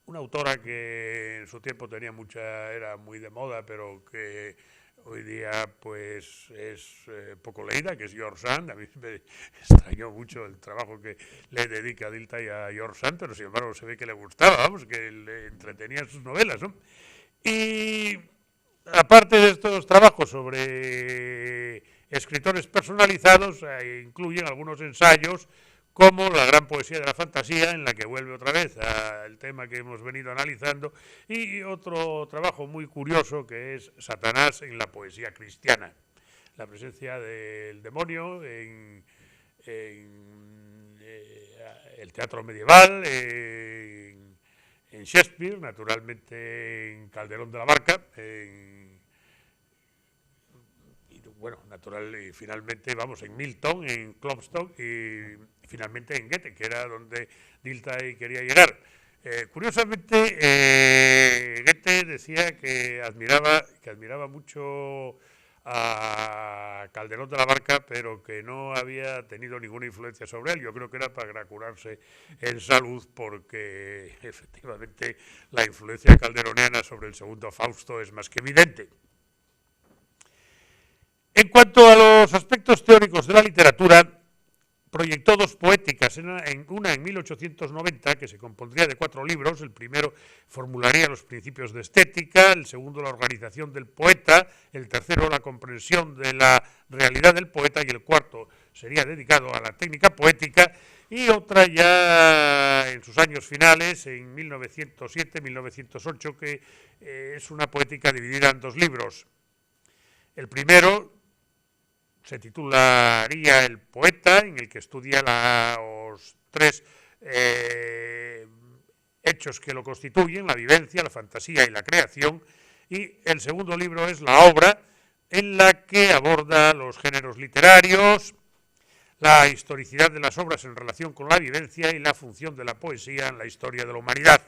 una autora que en su tiempo era muy de moda, pero que hoy día pues es poco leída, que es George Sand. A mí me extrañó mucho el trabajo que le dedica Dilthey a George Sand, pero sin embargo se ve que le gustaba, vamos, que le entretenían sus novelas, ¿no? Y aparte de estos trabajos sobre escritores personalizados, incluyen algunos ensayos como La gran poesía de la fantasía, en la que vuelve otra vez al tema que hemos venido analizando, y otro trabajo muy curioso que es Satanás en la poesía cristiana, la presencia del demonio en el teatro medieval, en Shakespeare, naturalmente en Calderón de la Barca, y finalmente, en Milton, en Klopstock y finalmente en Goethe, que era donde Dilthey quería llegar. Curiosamente, Goethe decía que admiraba mucho a Calderón de la Barca, pero que no había tenido ninguna influencia sobre él. Yo creo que era para curarse en salud, porque efectivamente la influencia calderoniana sobre el segundo Fausto es más que evidente. En cuanto a los aspectos teóricos de la literatura, proyectó dos poéticas, una en 1890, que se compondría de 4 libros. El primero formularía los principios de estética, el segundo la organización del poeta, el tercero la comprensión de la realidad del poeta y el cuarto sería dedicado a la técnica poética, y otra ya en sus años finales, en 1907-1908, que es una poética dividida en 2 libros. El primero se titularía El poeta, en el que estudia los 3 hechos que lo constituyen, la vivencia, la fantasía y la creación, y el segundo libro es La obra, en la que aborda los géneros literarios, la historicidad de las obras en relación con la vivencia y la función de la poesía en la historia de la humanidad.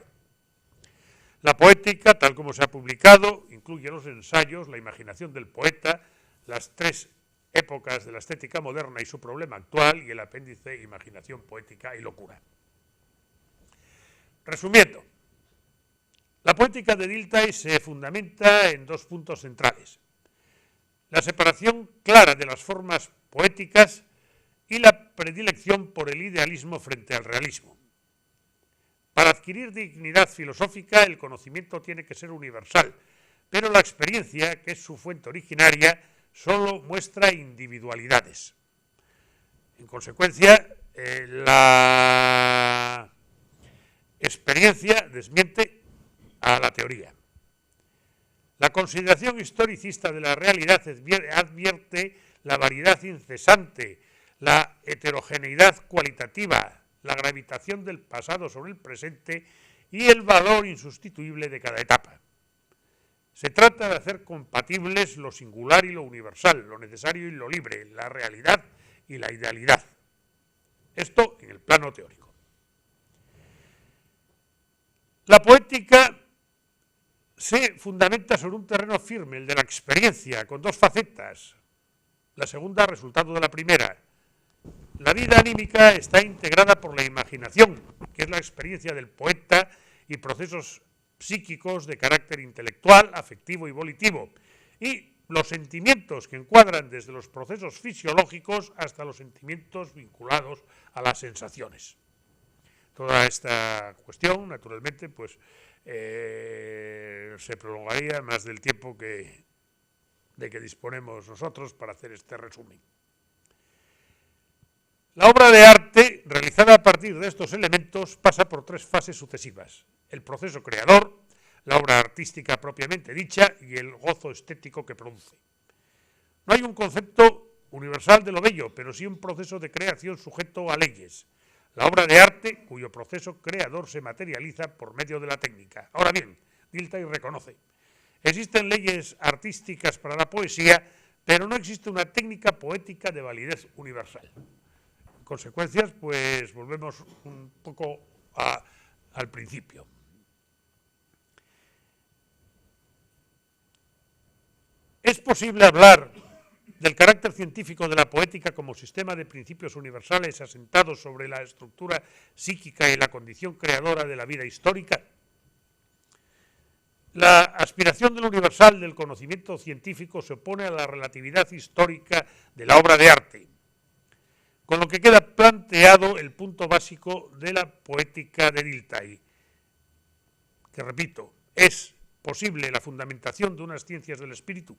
La poética, tal como se ha publicado, incluye los ensayos, la imaginación del poeta, las 3 épocas de la estética moderna y su problema actual, y el apéndice Imaginación poética y locura. Resumiendo, la poética de Dilthey se fundamenta en 2 puntos centrales: la separación clara de las formas poéticas y la predilección por el idealismo frente al realismo. Para adquirir dignidad filosófica, el conocimiento tiene que ser universal, pero la experiencia, que es su fuente originaria, solo muestra individualidades. En consecuencia, la experiencia desmiente a la teoría. La consideración historicista de la realidad advierte la variedad incesante, la heterogeneidad cualitativa, la gravitación del pasado sobre el presente y el valor insustituible de cada etapa. Se trata de hacer compatibles lo singular y lo universal, lo necesario y lo libre, la realidad y la idealidad. Esto en el plano teórico. La poética se fundamenta sobre un terreno firme, el de la experiencia, con 2 facetas. La segunda, resultado de la primera. La vida anímica está integrada por la imaginación, que es la experiencia del poeta, y procesos psíquicos de carácter intelectual, afectivo y volitivo, y los sentimientos, que encuadran desde los procesos fisiológicos hasta los sentimientos vinculados a las sensaciones. Toda esta cuestión, naturalmente, pues se prolongaría más del tiempo de que disponemos nosotros para hacer este resumen. La obra de arte, realizada a partir de estos elementos, pasa por 3 fases sucesivas: el proceso creador, la obra artística propiamente dicha y el gozo estético que produce. No hay un concepto universal de lo bello, pero sí un proceso de creación sujeto a leyes. La obra de arte, cuyo proceso creador se materializa por medio de la técnica. Ahora bien, Dilthey reconoce: existen leyes artísticas para la poesía, pero no existe una técnica poética de validez universal. En consecuencias, pues volvemos un poco al principio. ¿Es posible hablar del carácter científico de la poética como sistema de principios universales asentados sobre la estructura psíquica y la condición creadora de la vida histórica? La aspiración del universal del conocimiento científico se opone a la relatividad histórica de la obra de arte, con lo que queda planteado el punto básico de la poética de Dilthey, que, repito, es posible la fundamentación de unas ciencias del espíritu.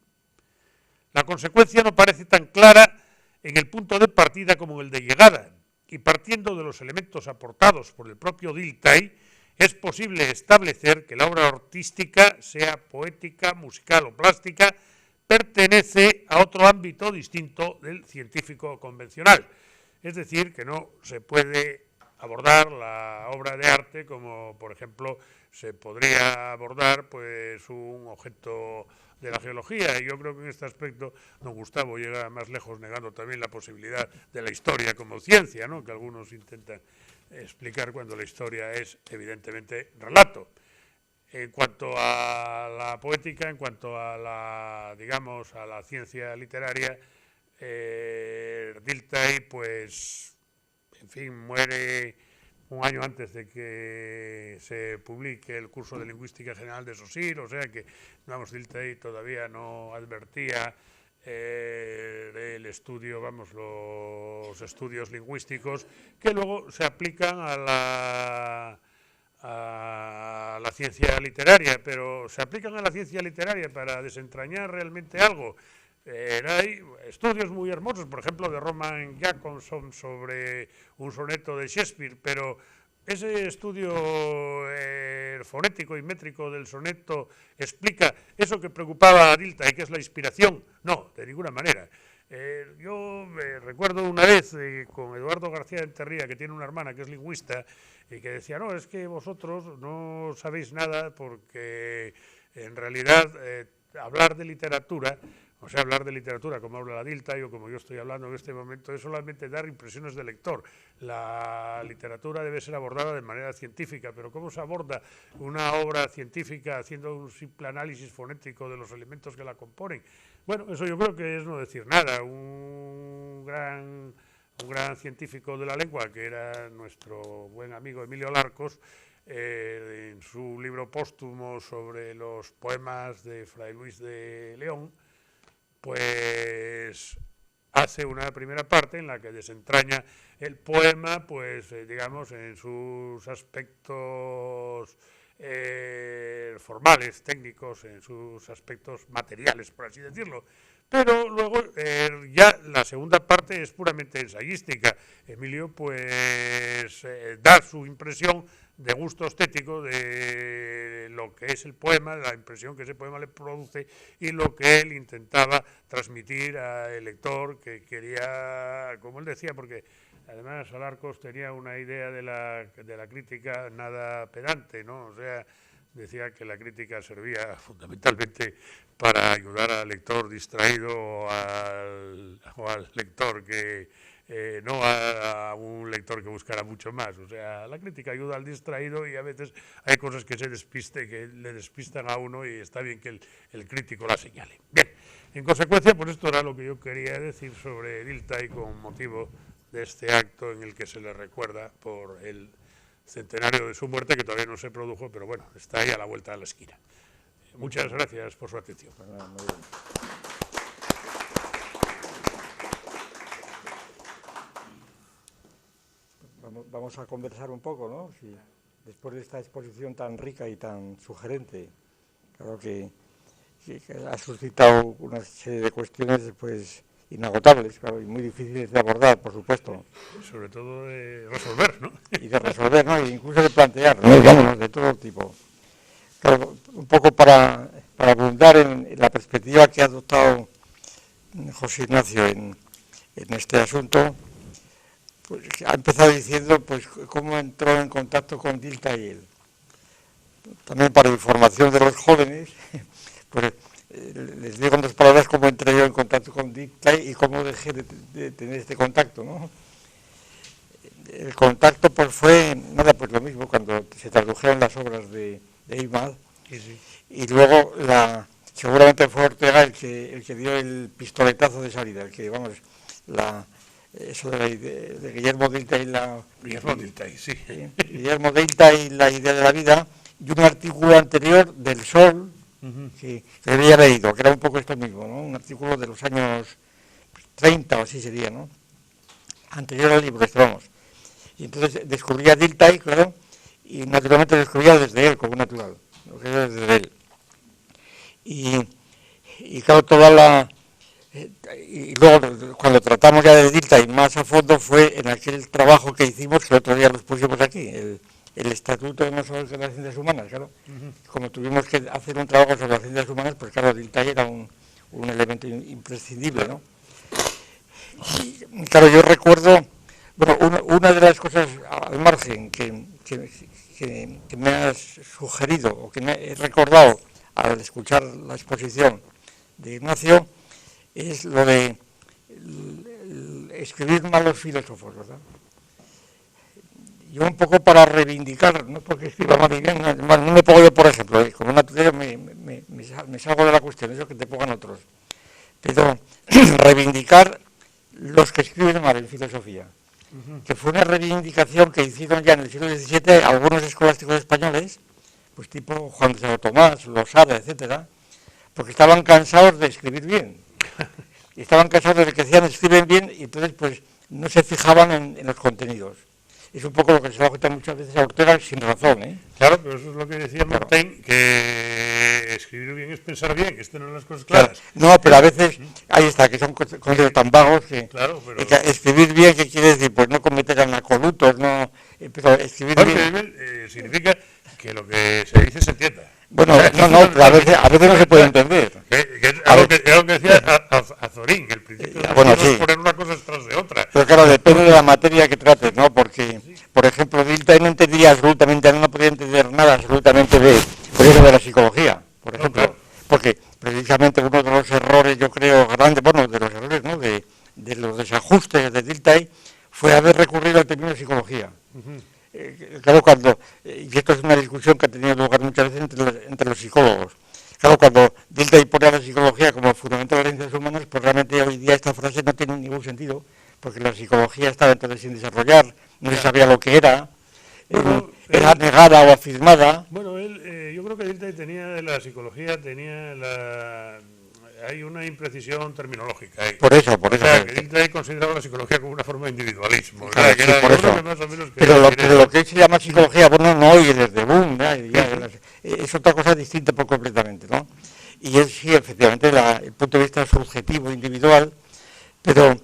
La consecuencia no parece tan clara en el punto de partida como en el de llegada, y partiendo de los elementos aportados por el propio Dilthey, es posible establecer que la obra artística, sea poética, musical o plástica, pertenece a otro ámbito distinto del científico convencional. Es decir, que no se puede abordar la obra de arte como, por ejemplo, se podría abordar pues un objeto de la geología. Y yo creo que en este aspecto don Gustavo llega más lejos, negando también la posibilidad de la historia como ciencia, ¿no?, que algunos intentan explicar cuando la historia es evidentemente relato. En cuanto a la poética, en cuanto a la, digamos, a la ciencia literaria, Dilthey, pues, en fin, muere un año antes de que se publique el curso de Lingüística General de Saussure, o sea que, vamos, Dilthey todavía no advertía el estudio, vamos, los estudios lingüísticos que luego se aplican a la ciencia literaria, pero se aplican a la ciencia literaria para desentrañar realmente algo. Hay estudios muy hermosos, por ejemplo, de Roman Jacobson sobre un soneto de Shakespeare, pero ese estudio fonético y métrico del soneto explica eso que preocupaba a Dilthey, que es la inspiración. No, de ninguna manera. Yo recuerdo una vez con Eduardo García de Enterría, que tiene una hermana que es lingüista, y que decía, no, es que vosotros no sabéis nada porque en realidad hablar de literatura, o sea, hablar de literatura como habla la Dilthey o como yo estoy hablando en este momento, es solamente dar impresiones de lector. La literatura debe ser abordada de manera científica, pero ¿cómo se aborda una obra científica haciendo un simple análisis fonético de los elementos que la componen? Bueno, eso yo creo que es no decir nada. Un gran científico de la lengua, que era nuestro buen amigo Emilio Larcos, en su libro póstumo sobre los poemas de Fray Luis de León, pues hace una primera parte en la que desentraña el poema, pues digamos, en sus aspectos formales, técnicos, en sus aspectos materiales, por así decirlo. Pero luego ya la segunda parte es puramente ensayística. Emilio pues da su impresión de gusto estético de lo que es el poema, la impresión que ese poema le produce y lo que él intentaba transmitir al lector, que quería, como él decía, porque además Alarcos tenía una idea de la crítica nada pedante, ¿no? O sea, decía que la crítica servía fundamentalmente para ayudar al lector distraído o al lector que no a un lector que buscara mucho más. O sea, la crítica ayuda al distraído y a veces hay cosas que que le despistan a uno y está bien que el crítico la señale. Bien, en consecuencia, pues esto era lo que yo quería decir sobre Dilthey con motivo de este acto en el que se le recuerda por el centenario de su muerte, que todavía no se produjo, pero bueno, está ahí a la vuelta de la esquina. Muchas gracias por su atención. Vamos a conversar un poco, ¿no? Si, después de esta exposición tan rica y tan sugerente, claro que ha suscitado una serie de cuestiones pues inagotables, claro, y muy difíciles de abordar, por supuesto. Sobre todo de resolver, ¿no? Y de resolver, ¿no? E incluso de plantear, ¿no? Digamos, de todo tipo. Claro, un poco para abundar en la perspectiva que ha adoptado José Ignacio en este asunto, pues ha empezado diciendo pues cómo entró en contacto con Dilthey él. También para información de los jóvenes, pues les digo en dos palabras cómo entré yo en contacto con Dilthey y cómo dejé de tener este contacto, ¿no? El contacto pues fue, nada, pues lo mismo, cuando se tradujeron las obras de Eymad, sí. Y luego seguramente fue Ortega el que dio el pistoletazo de salida, el que, vamos, eso de Guillermo Dilthey sí. Guillermo Dilthey, la idea de la vida, y un artículo anterior del Sol, que había leído, que era un poco esto mismo, ¿no? Un artículo de los años 30 o así sería, ¿no? Anterior al libro, vamos. Y entonces descubrí a Dilthey, claro, y naturalmente descubría desde él, como natural, lo que era desde él. Y claro, y luego cuando tratamos ya de Dilthey más a fondo fue en aquel trabajo que hicimos, que el otro día los pusimos aquí, el Estatuto no solo de las Ciencias Humanas, claro. Como tuvimos que hacer un trabajo sobre las ciencias humanas, pues claro, Dilthey era un elemento imprescindible, ¿no? Y claro, yo recuerdo, bueno, una de las cosas al margen que me has sugerido o que me he recordado al escuchar la exposición de Ignacio es lo de escribir mal los filósofos, ¿verdad? Yo un poco para reivindicar, no porque escriba mal y bien, no me pongo yo, por ejemplo, como una tutoría me salgo de la cuestión, eso que te pongan otros, pero reivindicar los que escriben mal en filosofía, que fue una reivindicación que hicieron ya en el siglo XVII algunos escolásticos españoles, pues tipo Juan de Santo Tomás, Losada, etcétera, porque estaban cansados de escribir bien. estaban cansados de que decían escriben bien y entonces pues no se fijaban en los contenidos. Es un poco lo que se le agota muchas veces a Ortega sin razón, ¿eh? Claro, pero eso es lo que decía Montaigne, que escribir bien es pensar bien, esto no son las cosas claras. No, pero a veces, ahí está, que son conceptos tan vagos que, claro, pero... que escribir bien, ¿qué quiere decir? Pues no cometer anacolutos, no, pero escribir bien... significa que lo que se dice se entienda. Bueno, no, pero a veces no se puede entender. Es lo que decía Azorín, el principio de poner una cosa tras de otra. Pero claro, depende de la materia que trates, ¿no? Porque, por ejemplo, Dilthey no entendía absolutamente, no podía entender nada absolutamente de la psicología, por ejemplo. No, claro. Porque precisamente uno de los errores, yo creo, grandes, bueno, de los errores, ¿no? De los desajustes de Dilthey fue haber recurrido al término psicología. Claro, y esto es una discusión que ha tenido lugar muchas veces entre los psicólogos. Claro, cuando Dilthey pone a la psicología como fundamental de las ciencias humanas, pues realmente hoy día esta frase no tiene ningún sentido, porque la psicología estaba entonces sin desarrollar, no se sabía lo que era, era negada o afirmada. Bueno, yo creo que Dilthey tenía de la psicología, hay una imprecisión terminológica ahí. Por eso. O sea, que Dilthey consideraba la psicología como una forma de individualismo. Claro, sí, por eso. Pero lo que se llama psicología, bueno, no oye desde Boom, es otra cosa distinta por completamente, ¿no? Y es, sí, efectivamente, el punto de vista subjetivo, individual, pero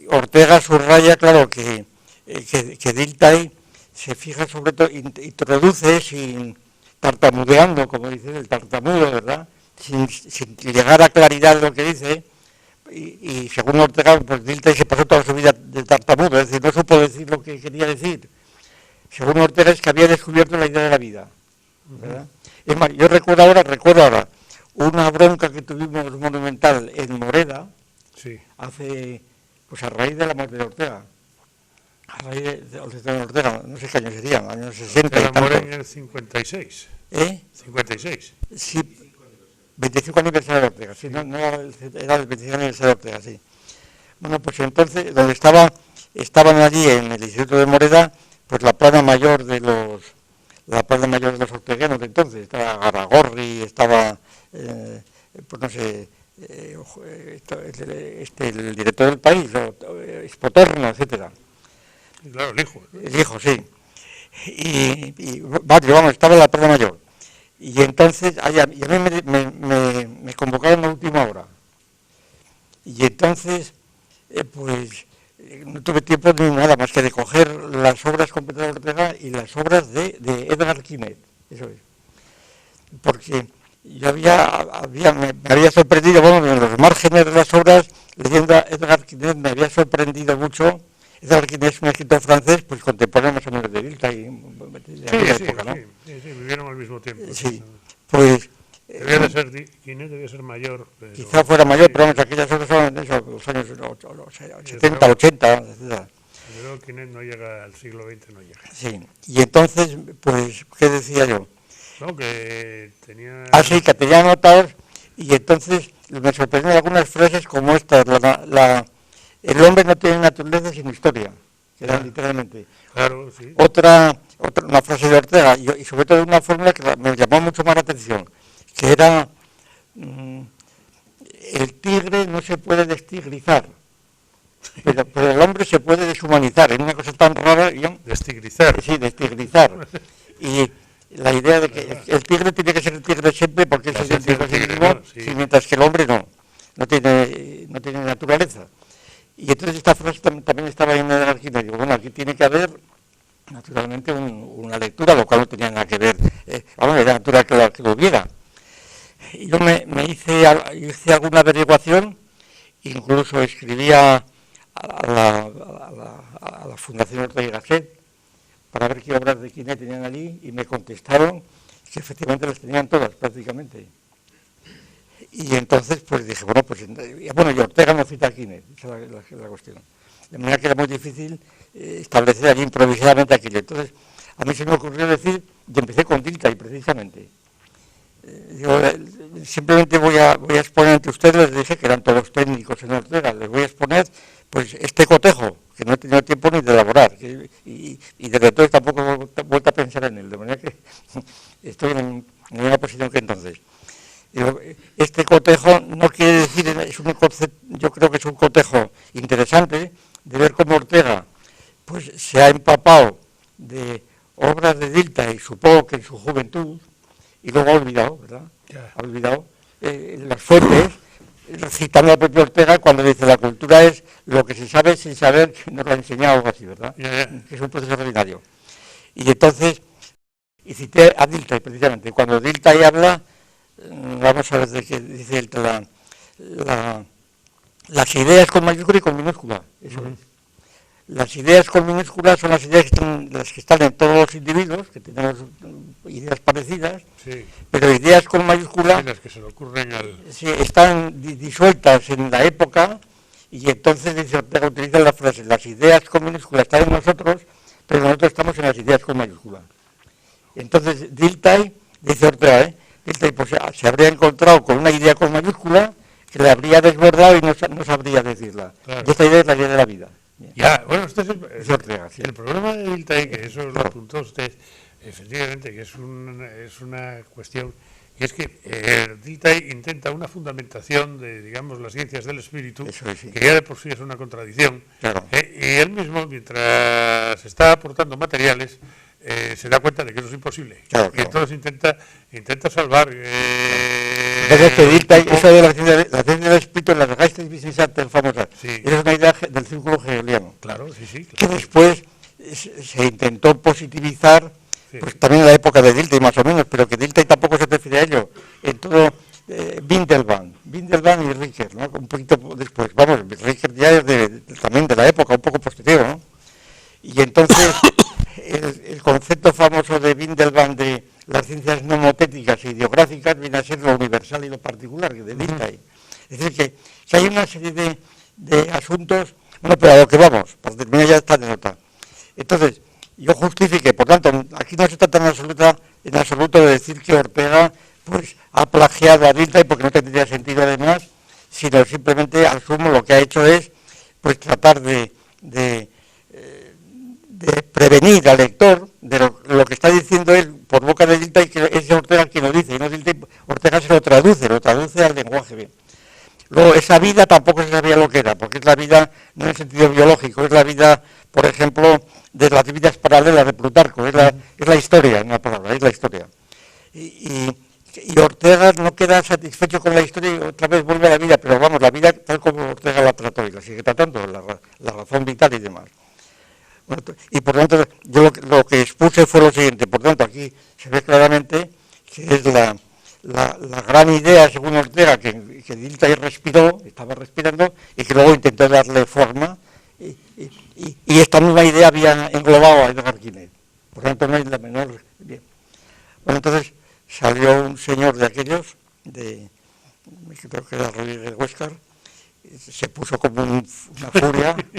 Ortega subraya, claro, que Dilthey se fija sobre todo, introduce sin tartamudeando, como dice el tartamudo, ¿verdad?, sin llegar a claridad de lo que dice, y según Ortega, pues Dilthey se pasó toda su vida de tartamudo, es decir, no supo decir lo que quería decir. Según Ortega es que había descubierto la idea de la vida, ¿verdad? Es más, yo recuerdo ahora una bronca que tuvimos monumental en Moreda, sí, pues a raíz de la muerte de Ortega. A raíz de Ortega, no sé qué años serían, años 60 y tantos. Moreda en el 56. ¿Eh? 56. Sí, 25 aniversario de Ortega, sí, no era el 25 aniversario de Ortega, sí. Bueno, pues entonces, donde estaban allí en el Instituto de Moreda, pues la plana mayor de los orteguianos de entonces, estaba Garagorri, estaba, pues no sé, el director del país, Espotorno, etcétera. Claro, el hijo. El hijo, sí. Y vamos, estaba en la plana mayor. Y entonces, a mí me convocaron a última hora. Y entonces, pues, no tuve tiempo ni nada más que de coger las obras completas de Ortega y las obras de Edgar Quinet, eso es. Porque yo me había sorprendido, bueno, en los márgenes de las obras, leyendo a Edgar Quinet, me había sorprendido mucho. Edgar Quinet es un escritor francés, pues contemporáneo más o menos de Dilthey, de aquella época, ¿no? Sí, vivieron al mismo tiempo. Sí, pues... Quinet debía ser mayor. Pero, quizá fuera mayor, pero vamos, aquellas obras son los años 70, 80, etc. Pero Quinet no llega al siglo XX, no llega. Sí, y entonces, pues, ¿qué decía yo? No, que tenía... Sí, que tenía anotados, y entonces me sorprendieron algunas frases como estas, el hombre no tiene naturaleza sin historia, que eran literalmente. Claro, sí. Otra una frase de Ortega, y sobre todo una fórmula que me llamó mucho más la atención, que era, el tigre no se puede destigrizar, pero el hombre se puede deshumanizar, es una cosa tan rara. Destigrizar. Sí, destigrizar. Y la idea de que el tigre tiene que ser el tigre siempre porque es idéntico a sí mismo, mientras que el hombre no tiene naturaleza. Y entonces esta frase también estaba en la Arquina, y digo, bueno, aquí tiene que haber naturalmente una lectura, lo cual no tenía nada que ver, era natural que lo hubiera. Y yo me hice alguna averiguación, incluso escribía a la Fundación Ortega y Gasset para ver qué obras de Quinet tenían allí, y me contestaron que efectivamente las tenían todas prácticamente. Y entonces pues dije, y Ortega no cita a Quinet, esa es la cuestión. De manera que era muy difícil establecer allí improvisadamente a Quinet. Entonces a mí se me ocurrió decir, y empecé con Dilthey precisamente. Yo simplemente voy a exponer ante ustedes, les dije que eran todos técnicos en Ortega, les voy a exponer pues este cotejo, que no he tenido tiempo ni de elaborar, y desde entonces tampoco he vuelto a pensar en él, de manera que estoy en una posición que entonces. Este cotejo no quiere decir, es un concepto, yo creo que es un cotejo interesante de ver cómo Ortega pues se ha empapado de obras de Dilthey, supongo que en su juventud, y luego ha olvidado, ¿verdad? Ha olvidado las fuentes, citando a propio Ortega cuando dice la cultura es lo que se sabe sin saber que nos lo ha enseñado, algo así, ¿verdad? Que es un proceso ordinario. Y entonces, y cité a Dilthey precisamente, cuando Dilthey habla, vamos a ver de qué dice las ideas con mayúscula y con minúscula, eso es. Las ideas con minúsculas son las ideas que están en todos los individuos, que tenemos ideas parecidas, sí, pero ideas con mayúscula las que se le ocurren sí, están disueltas en la época, y entonces dice Ortega, utiliza la frase, las ideas con minúscula están en nosotros, pero nosotros estamos en las ideas con mayúscula. Entonces Dilthey, dice Ortega, Dilthey pues, se habría encontrado con una idea con mayúscula que le habría desbordado y no sabría decirla. Claro. Y esta idea es la idea de la vida. Bien. Ya, bueno, este es Ortega, sí. el problema de Dilthey, que eso lo apuntó usted, efectivamente, que es una cuestión, y es que Dilthey intenta una fundamentación de, digamos, las ciencias del espíritu, Sí. que ya de por sí es una contradicción, Claro. Y él mismo, mientras está aportando materiales, se da cuenta de que eso es imposible, Claro. Y entonces intenta salvar... Entonces que Dilthey, eso de la ciencia del espíritu, la Geisteswissenschaft famosa, sí. Esa es una idea del círculo hegeliano. Claro, sí. Claro. Que después se intentó positivizar, Sí. pues también en la época de Dilthey más o menos, pero que Dilthey tampoco se refiere a ello. En todo Windelband y Richter, ¿no? Un poquito después. Vamos, Richter ya es también de la época, un poco posterior, ¿no? Y entonces el concepto famoso de Windelband de las ciencias mnemotéticas e ideográficas viene a ser lo universal y lo particular de Dilthey. Es decir, que hay una serie de asuntos. Bueno, pero a lo que vamos, para terminar ya esta nota. Entonces, yo justifique, por tanto, aquí no se trata en absoluto de decir que Ortega pues ha plagiado a Dilthey, porque no tendría sentido además, sino simplemente asumo lo que ha hecho es pues tratar de prevenir al lector de lo que está diciendo él por boca de Dilthey, que es Ortega quien lo dice, y no Dilthey, Ortega se lo traduce al lenguaje bien. Luego, esa vida tampoco se sabía lo que era, porque es la vida no en el sentido biológico, es la vida, por ejemplo, de las vidas paralelas de Plutarco, es la historia, en una palabra, es la historia. Y Ortega no queda satisfecho con la historia y otra vez vuelve a la vida, pero vamos, la vida tal como Ortega la trató y la sigue tratando, la razón vital y demás. Bueno, y por lo tanto, yo lo que expuse fue lo siguiente, por tanto, aquí se ve claramente que es la gran idea, según Ortega, que Dilthey estaba respirando, y que luego intentó darle forma, y esta misma idea había englobado a Edgar Quinet. Por lo tanto, no hay la menor... Bien. Bueno, entonces salió un señor de aquellos, creo que era Rodríguez Huéscar, se puso como una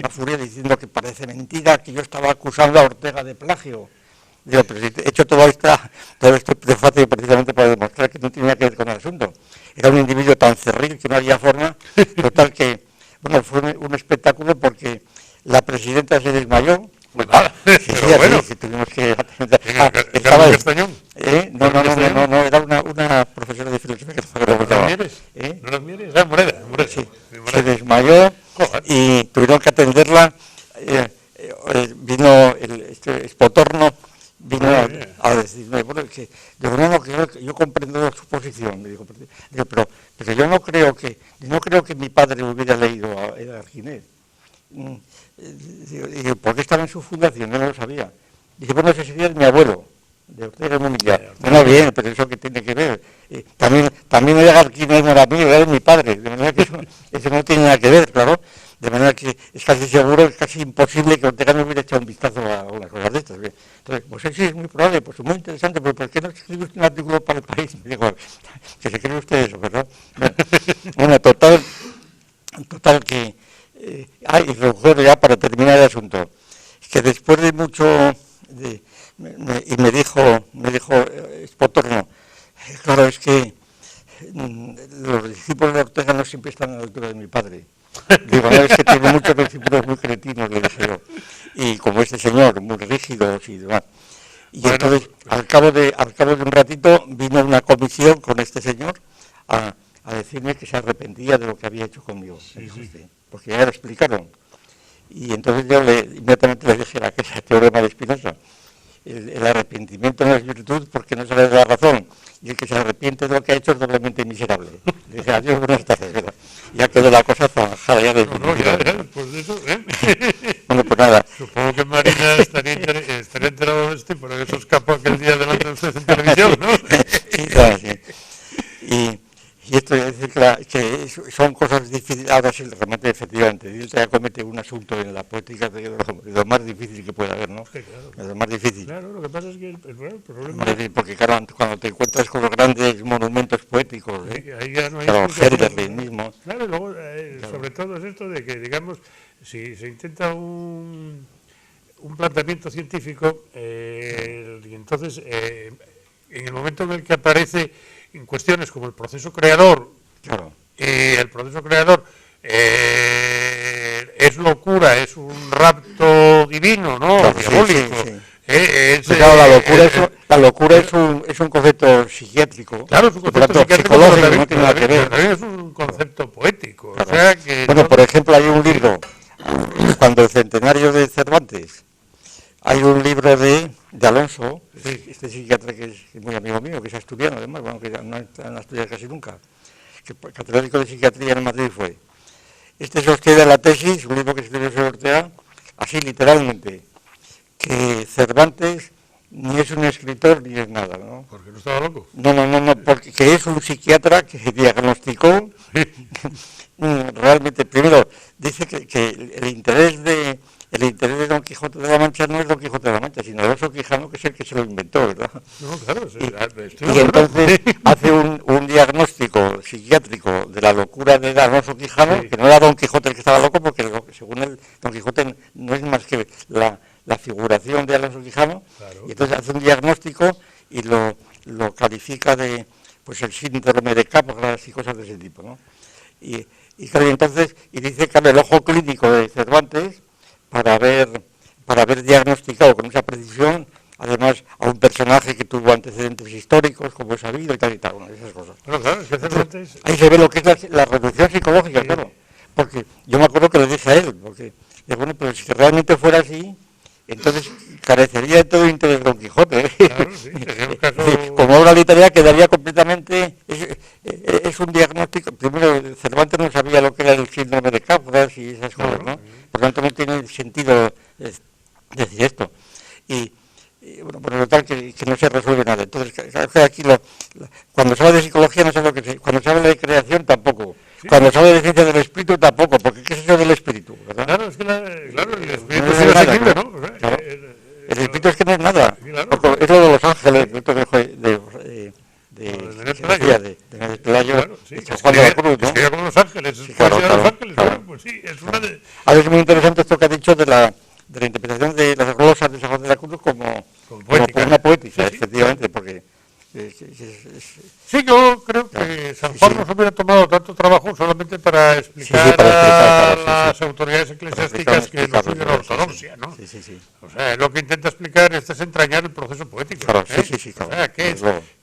furia diciendo que parece mentira, que yo estaba acusando a Ortega de plagio. Digo, pero si he hecho todo este prefacio precisamente para demostrar que no tenía que ver con el asunto. Era un individuo tan cerril que no había forma, total que, bueno, fue un espectáculo porque la presidenta se desmayó. Pues nada, pero bueno. Sí, tuvimos que... ¿Estaba en Castañón? No, era una profesora de filosofía que ¿No las Mieres? ¿No las Mieres? Ah, Moreda. Sí, se desmayó y tuvieron que atenderla. Vino el Espotorno, vino a decirme, bueno, que yo comprendo su posición, me dijo, pero yo no creo que mi padre hubiera leído a Edgar Quinet. Digo, ¿por qué estaba en su fundación? Yo no lo sabía. Dice, bueno, ese sería mi abuelo, de Ortega y Munilla. Bueno, bien, pero eso que tiene que ver. También Edgar Quinet no era mío, era de mi padre, de manera que eso no tiene nada que ver, claro. De manera que es casi seguro, es casi imposible que Ortega no hubiera echado un vistazo a unas cosas de estas. Entonces, pues sí, es muy probable, pues es muy interesante, pero ¿por qué no escribe usted un artículo para El País? Me digo, que se cree usted eso, ¿verdad? Bueno, total que... y recuerdo ya para terminar el asunto, que después de mucho... me dijo Espotorno, claro, es que los discípulos de Ortega no siempre están a la altura de mi padre. Digo, no, es que tiene muchos discípulos muy cretinos, le dije yo. Y como este señor, muy rígidos y demás. Y bueno, entonces, al cabo de un ratito, vino una comisión con este señor a decirme que se arrepentía de lo que había hecho conmigo, porque ya lo explicaron. Y entonces yo inmediatamente le dije que ese teorema de Spinoza, el arrepentimiento no es virtud porque no se le da la razón, y el que se arrepiente de lo que ha hecho es doblemente miserable. Le dije, adiós, buenas tardes, ¿verdad? Ya quedó la cosa zanjada, ya definitiva. Pues de eso, Bueno, pues nada. Supongo que Marina estaría enterado de esto, por eso escapó aquel día delante de usted en televisión, ¿no? Sí, claro, sí. Y esto es decir que son cosas difíciles. Ahora sí, realmente, efectivamente, él ya comete un asunto en la poética de lo más difícil que puede haber, ¿no? Sí, claro. Es lo más difícil. Claro, lo que pasa es que el problema... Porque claro, cuando te encuentras con los grandes monumentos poéticos, ahí ya no hay claro, Herderlich mismo. Claro, y luego, sobre todo es esto de que, digamos, si se intenta un planteamiento científico, y entonces, en el momento en el que aparece en cuestiones como el proceso creador, claro. El proceso creador es locura, es un rapto divino, ¿no? Claro, Diabólico. Claro, la locura es un concepto psiquiátrico. Claro, es un concepto psiquiátrico, psicológico, no tiene nada que ver. También es un concepto poético. Claro. O sea que bueno, por ejemplo, hay un libro, cuando el centenario de Cervantes, hay un libro de Alonso, este psiquiatra que es muy amigo mío, que es asturiano además, bueno, que no está en Asturias casi nunca, que catedrático de psiquiatría en Madrid fue. Este sostiene la tesis, un libro que escribió sobre Ortega, así literalmente, que Cervantes ni es un escritor ni es nada, ¿no? Porque no estaba loco. No, porque que es un psiquiatra que diagnosticó realmente, primero, dice que el interés de Don Quijote de la Mancha no es Don Quijote de la Mancha, sino Alonso Quijano, que es el que se lo inventó, ¿verdad? No, claro, sí, y entonces hace un diagnóstico psiquiátrico de la locura de Alonso Quijano, que no era Don Quijote el que estaba loco, porque según él, Don Quijote no es más que la figuración de Alonso Quijano, claro. Y entonces hace un diagnóstico y lo califica de pues el síndrome de Capgras y cosas de ese tipo, ¿no? Y claro, entonces, y dice que el ojo clínico de Cervantes, para haber diagnosticado con esa precisión, además, a un personaje que tuvo antecedentes históricos, como es sabido, y tal, bueno, esas cosas. Bueno, claro, es que Cervantes... Ahí se ve lo que es la reducción psicológica, sí. Claro. Porque yo me acuerdo que le dije a él, porque, bueno, pero si realmente fuera así, entonces carecería de todo interés Don Quijote. Claro, sí, sería un caso... Como obra literaria quedaría completamente... Es un diagnóstico... Primero, Cervantes no sabía lo que era el síndrome de Capgras y esas cosas, ¿no? Por lo tanto, no tiene sentido decir esto. Y bueno, por lo tal que no se resuelve nada. Entonces, aquí cuando se habla de psicología no sé lo que es. Cuando se habla de creación tampoco. Sí. Cuando se habla de ciencia del espíritu tampoco, porque ¿qué es eso del espíritu? ¿Verdad? Claro, es que el espíritu no es asequible, ¿no? Claro. El espíritu es que no es nada. Sí, claro. Porque es lo de los ángeles, de Pelayo, claro, sí. de San Juan de la Cruz, ¿no? Es como los ángeles, sí, claro, los ángeles, claro. Pues sí, es una de... Ahora es muy interesante esto que ha dicho de la interpretación de las glosas de San Juan de la Cruz como una poética, sí, efectivamente, sí. Porque... Sí, yo creo que San Juan no se hubiera tomado tanto trabajo solamente para explicar, a las autoridades eclesiásticas que no suyo la ortodoxia, ¿no? Sí. O sea, lo que intenta explicar es desentrañar el proceso poético. Claro, claro. O sea, ¿qué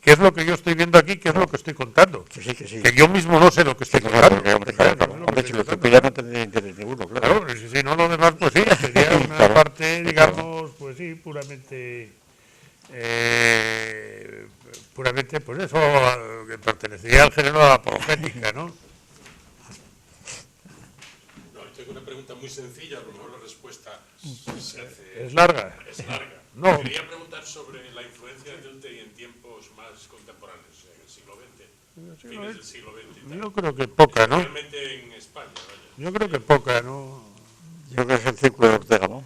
es lo que yo estoy viendo aquí? ¿Qué es lo que estoy contando? Que yo mismo no sé lo que estoy contando. Hombre, si lo supiera no tendría interés ninguno, claro. Claro, si no, lo demás, pues sí, sería una parte, digamos, pues sí, puramente, pues eso, que pertenecería al género de la apologética, ¿no? Tengo una pregunta muy sencilla, a lo mejor la respuesta es larga. No. Quería preguntar sobre la influencia de Dilthey en tiempos más contemporáneos, en el siglo XX, fines del siglo XX. Yo creo que poca, ¿no? Realmente en España, vaya. Yo creo que poca, ¿no? Yo creo que es el círculo de Ortega, ¿no?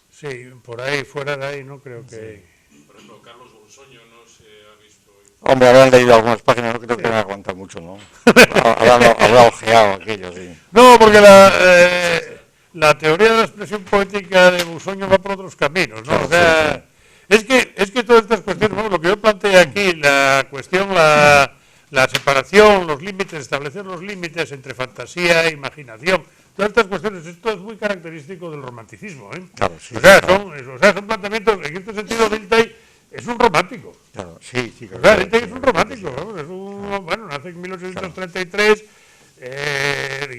Sí, por ahí, fuera de ahí, no creo que... Por ejemplo, Carlos Bonsoño no se ha visto... Hombre, habrán leído algunas páginas, no creo que me aguanta mucho, ¿no? Habrá ojeado aquello, sí. No, porque la teoría de la expresión poética de Bonsoño va por otros caminos, ¿no? O sea, es que todas estas cuestiones, ¿no? Lo que yo planteé aquí, la cuestión, la separación, los límites, establecer los límites entre fantasía e imaginación, todas estas cuestiones, esto es muy característico del romanticismo, ¿eh? Claro, sí. O sea, son planteamientos, en este sentido, Dilthey es un romántico. Claro, sí, sí. O sea, Goethe es un romántico, vamos, bueno, nace en 1833,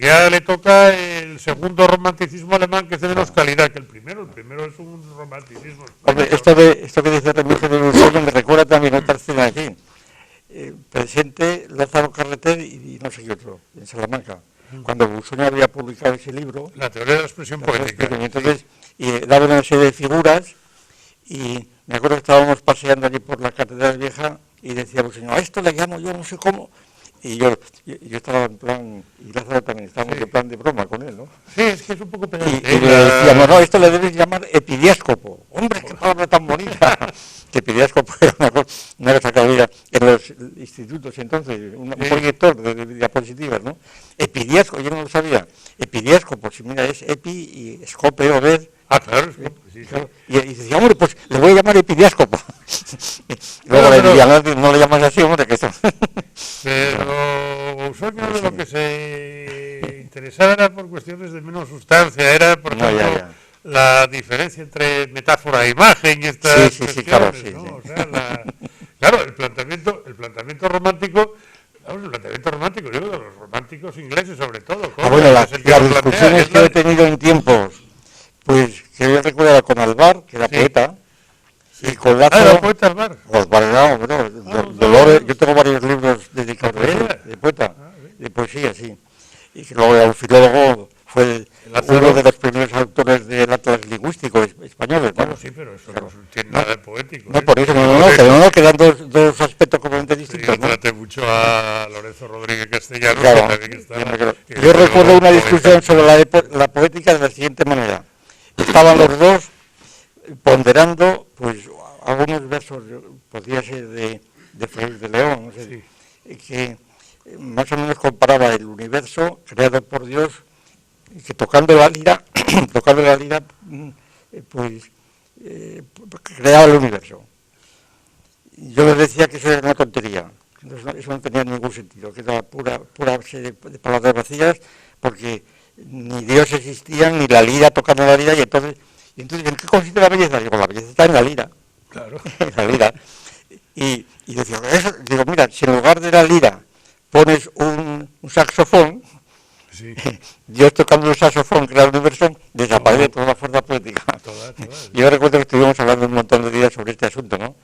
ya le toca el segundo romanticismo alemán, que es de menos calidad que el primero es un romanticismo. Hombre, esto que dice Remigio de Lucerno me recuerda también a otra escena aquí. Presente Lázaro Carreter y no sé qué otro, en Salamanca, cuando Busoni había publicado ese libro. La teoría de la expresión poética. Y entonces daba una serie de figuras y me acuerdo que estábamos paseando allí por la Catedral Vieja y decía Busoni, a esto le llamo yo no sé cómo. Y yo estaba en plan, y Lázaro también, estábamos en plan de broma con él, ¿no? Sí, es que es un poco pedante. Y le decíamos, no, esto le debes llamar epidiáscopo. Hombre, qué palabra tan bonita. Que epidiáscopo era una cosa que había en los institutos entonces, un proyector de diapositivas, ¿no? Epidiáscopo, yo no lo sabía. Epidiáscopo, si mira, es epi y escope o ver. Ah, claro, sí. Claro. Y decía, hombre, pues le voy a llamar epidiáscopo. Luego le decía, no le llamas así, hombre, que eso. Pero Busoni de lo que se interesaba era por cuestiones de menos sustancia, era, por ejemplo, la diferencia entre metáfora e imagen y estas cuestiones, claro, ¿no? O sea, claro, el planteamiento romántico, yo digo de los románticos ingleses sobre todo. Bueno, las discusiones que he tenido en tiempos, pues que yo recuerdo con Alvar, que era poeta, y con Lázaro. ¿Era poeta Alvar? Dolores, yo tengo varios libros dedicados a él, de poeta, de poesía, sí. Y que luego era un filólogo, fue uno de los primeros autores del Atlas Lingüístico español. Bueno, sí, pero eso no tiene nada de poético. No, por eso, no, quedan dos aspectos completamente distintos. Yo traté mucho a Lorenzo Rodríguez Castellanos, yo recuerdo una discusión sobre la poética de la siguiente manera. Estaban los dos ponderando, pues, algunos versos, podría ser de Félix de León, no sé, que más o menos comparaba el universo creado por Dios, que tocando la lira, pues, creaba el universo. Yo les decía que eso era una tontería, eso no tenía ningún sentido, que era pura serie de palabras vacías, porque ni Dios existía, ni la lira tocando la lira, y entonces ¿en qué consiste la belleza? Digo, la belleza está en la lira. Claro. En la lira. Y decía, digo, mira, si en lugar de la lira pones un saxofón, Dios tocando el saxofón, crea el universo, desaparece toda la fuerza poética. Y yo recuerdo que estuvimos hablando un montón de días sobre este asunto, ¿no?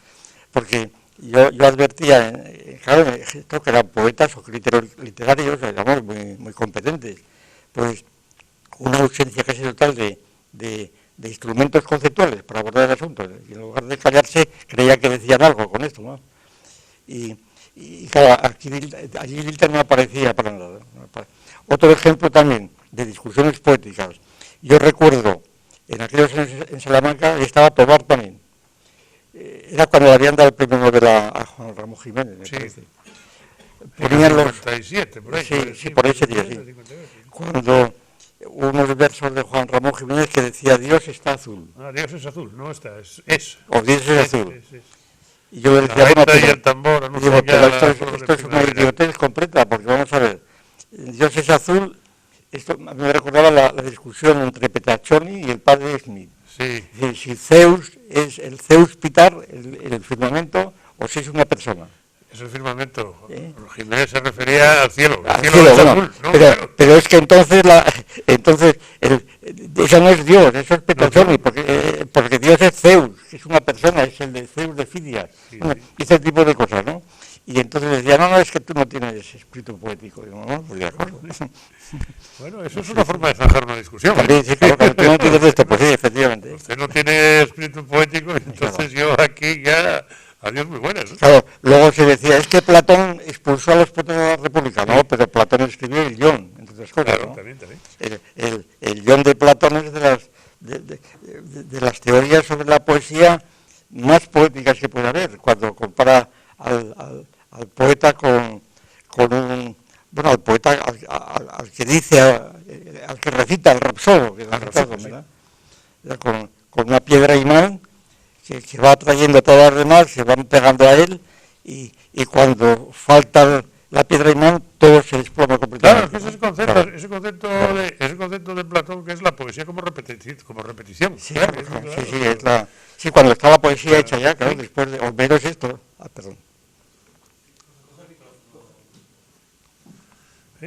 Porque yo advertía, claro, creo que eran poetas o críticos literarios, digamos, muy competentes, pues una ausencia casi total de instrumentos conceptuales para abordar el asunto, y en lugar de callarse creía que decían algo con esto, ¿no? Y claro, allí Dilthey no aparecía para nada. Otro ejemplo también de discusiones poéticas, yo recuerdo en aquellos años en Salamanca estaba Tobar también, era cuando le habían dado el premio Nobel a Juan Ramón Jiménez, me parece. Ponían los 57, por ahí. Sí, por ese día, sí. Cuando unos versos de Juan Ramón Jiménez que decía Dios está azul. Dios es azul, no está, es. O Dios es azul. Y yo le decía, bueno, pero, y el tambor, no digo, pero esto es una idiotez completa, porque vamos a ver, Dios es azul, esto me recordaba la discusión entre Petraccioni y el padre Smith. Sí. Si Zeus es el Zeus Pitar, el firmamento, o si es una persona. Es el firmamento. Jiménez se refería al cielo. Al cielo, bueno, azul, ¿no? Pero es que entonces eso no es Dios, eso es Petraccioni, porque Dios es Zeus, que es una persona, es el de Zeus de Fidias, y ese tipo de cosas, ¿no? Y entonces decía, no, es que tú no tienes espíritu poético. Digo, no, pues de acuerdo. Bueno, eso es una forma de zanjar una discusión. Sí, claro, tú no entiendes esto, pues sí, efectivamente. Usted no tiene espíritu poético, entonces yo aquí ya... Adiós, muy buenas. Claro, luego se decía, es que Platón expulsó a los poetas de la República, no, pero Platón escribió el guión, entre otras cosas, claro, ¿no? También. El guión de Platón es de las teorías sobre la poesía más poéticas que puede haber, cuando compara al poeta con un... Bueno, al poeta, al que dice, al que recita, el rapsodo, que es el rapsodo, ¿verdad? Con una piedra imán, que va atrayendo a todas las demás, se van pegando a él, y cuando falta la piedra imán, todo se desploma completamente. Claro, es que ese concepto de Platón, que es la poesía como repetición. Sí, claro, claro, claro, sí, sí, cuando está la poesía hecha ya, claro, después de Homero es esto. Perdón. Sí,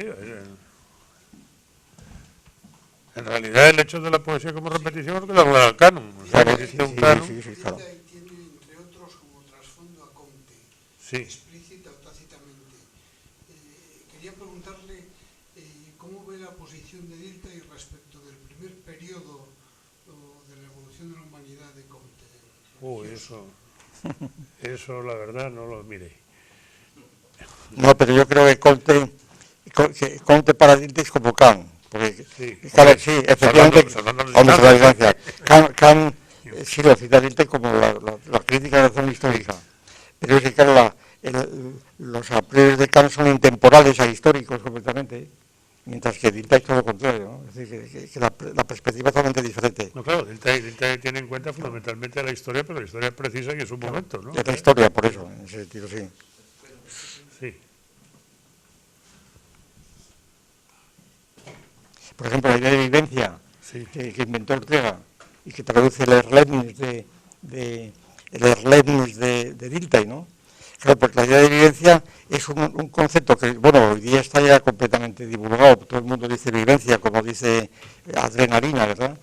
en realidad el hecho de la poesía como repetición es que la habla del canon. O sea, Claro, que existe un sí, canon. claro. Tiene, entre otros, como trasfondo a Comte, Sí. explícita o tácitamente. Quería preguntarle cómo ve la posición de Dilthey respecto del primer periodo de la evolución de la humanidad de Comte. Uy, eso la verdad no lo mire. No, pero yo creo que Comte para Dilthey es como Kant. Porque, Sí, claro, hombre, sí, efectivamente, salvando las hombre, la distancias. distancia. Kant sí lo cita Dilthey como la crítica de la razón histórica. Pero es que, claro, los a priori de Kant son intemporales a históricos completamente, mientras que Dilthey es todo lo contrario, ¿no? Es decir, que la perspectiva es totalmente diferente. No, claro, Dilthey tiene en cuenta fundamentalmente la historia, pero la historia precisa y en su momento, ¿no? Es la historia, por eso, en ese sentido, sí. Sí. Por ejemplo, la idea de vivencia Sí. que inventó Ortega y que traduce el Erlebnis de Dilthey, ¿no? Claro, porque la idea de vivencia es un concepto que, bueno, hoy día está ya completamente divulgado, todo el mundo dice vivencia, como dice adrenalina, ¿verdad?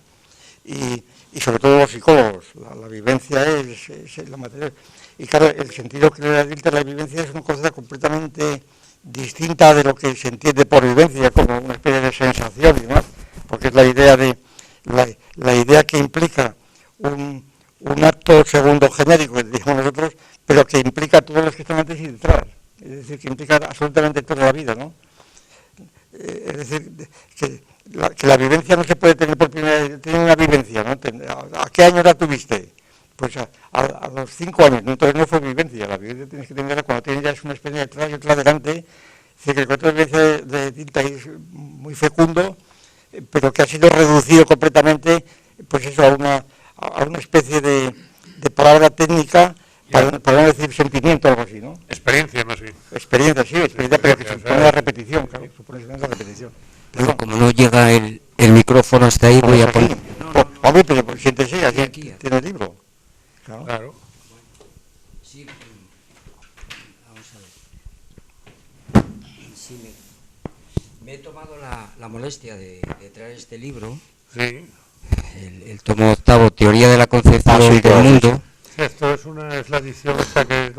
Y sobre todo los psicólogos, la vivencia es la materia. Y claro, el sentido que le da Dilthey a la vivencia es una cosa completamente distinta de lo que se entiende por vivencia, como una especie de sensación y demás, porque es la idea la idea que implica un acto segundo genérico, que decimos nosotros, pero que implica todos los que están antes y detrás, es decir, que implica absolutamente toda la vida, ¿no? Es decir, que la vivencia no se puede tener por primera vez, tener una vivencia, ¿no? ¿A qué año la tuviste? Pues a los 5 años, ¿no? Entonces no fue vivencia, la vivencia tienes que tenerla cuando tienes ya es una experiencia detrás y otra adelante. Es decir, que el concepto de vivencia de Dilthey es muy fecundo, pero que ha sido reducido completamente, pues eso, a una especie de palabra técnica, para no decir sentimiento o algo así, ¿no? Experiencia más bien. Experiencia, sí, experiencia, pero que supone la repetición, claro, supone la repetición. Bueno, como no llega el micrófono hasta ahí, voy a poner... Hombre, pero siéntese, así aquí. tiene el libro. Claro. Claro. Sí, vamos a ver. Sí, me he tomado la molestia de traer este libro, Sí. el tomo octavo, Teoría de la Concepción sí, del claro, Mundo. Esto es la edición esta que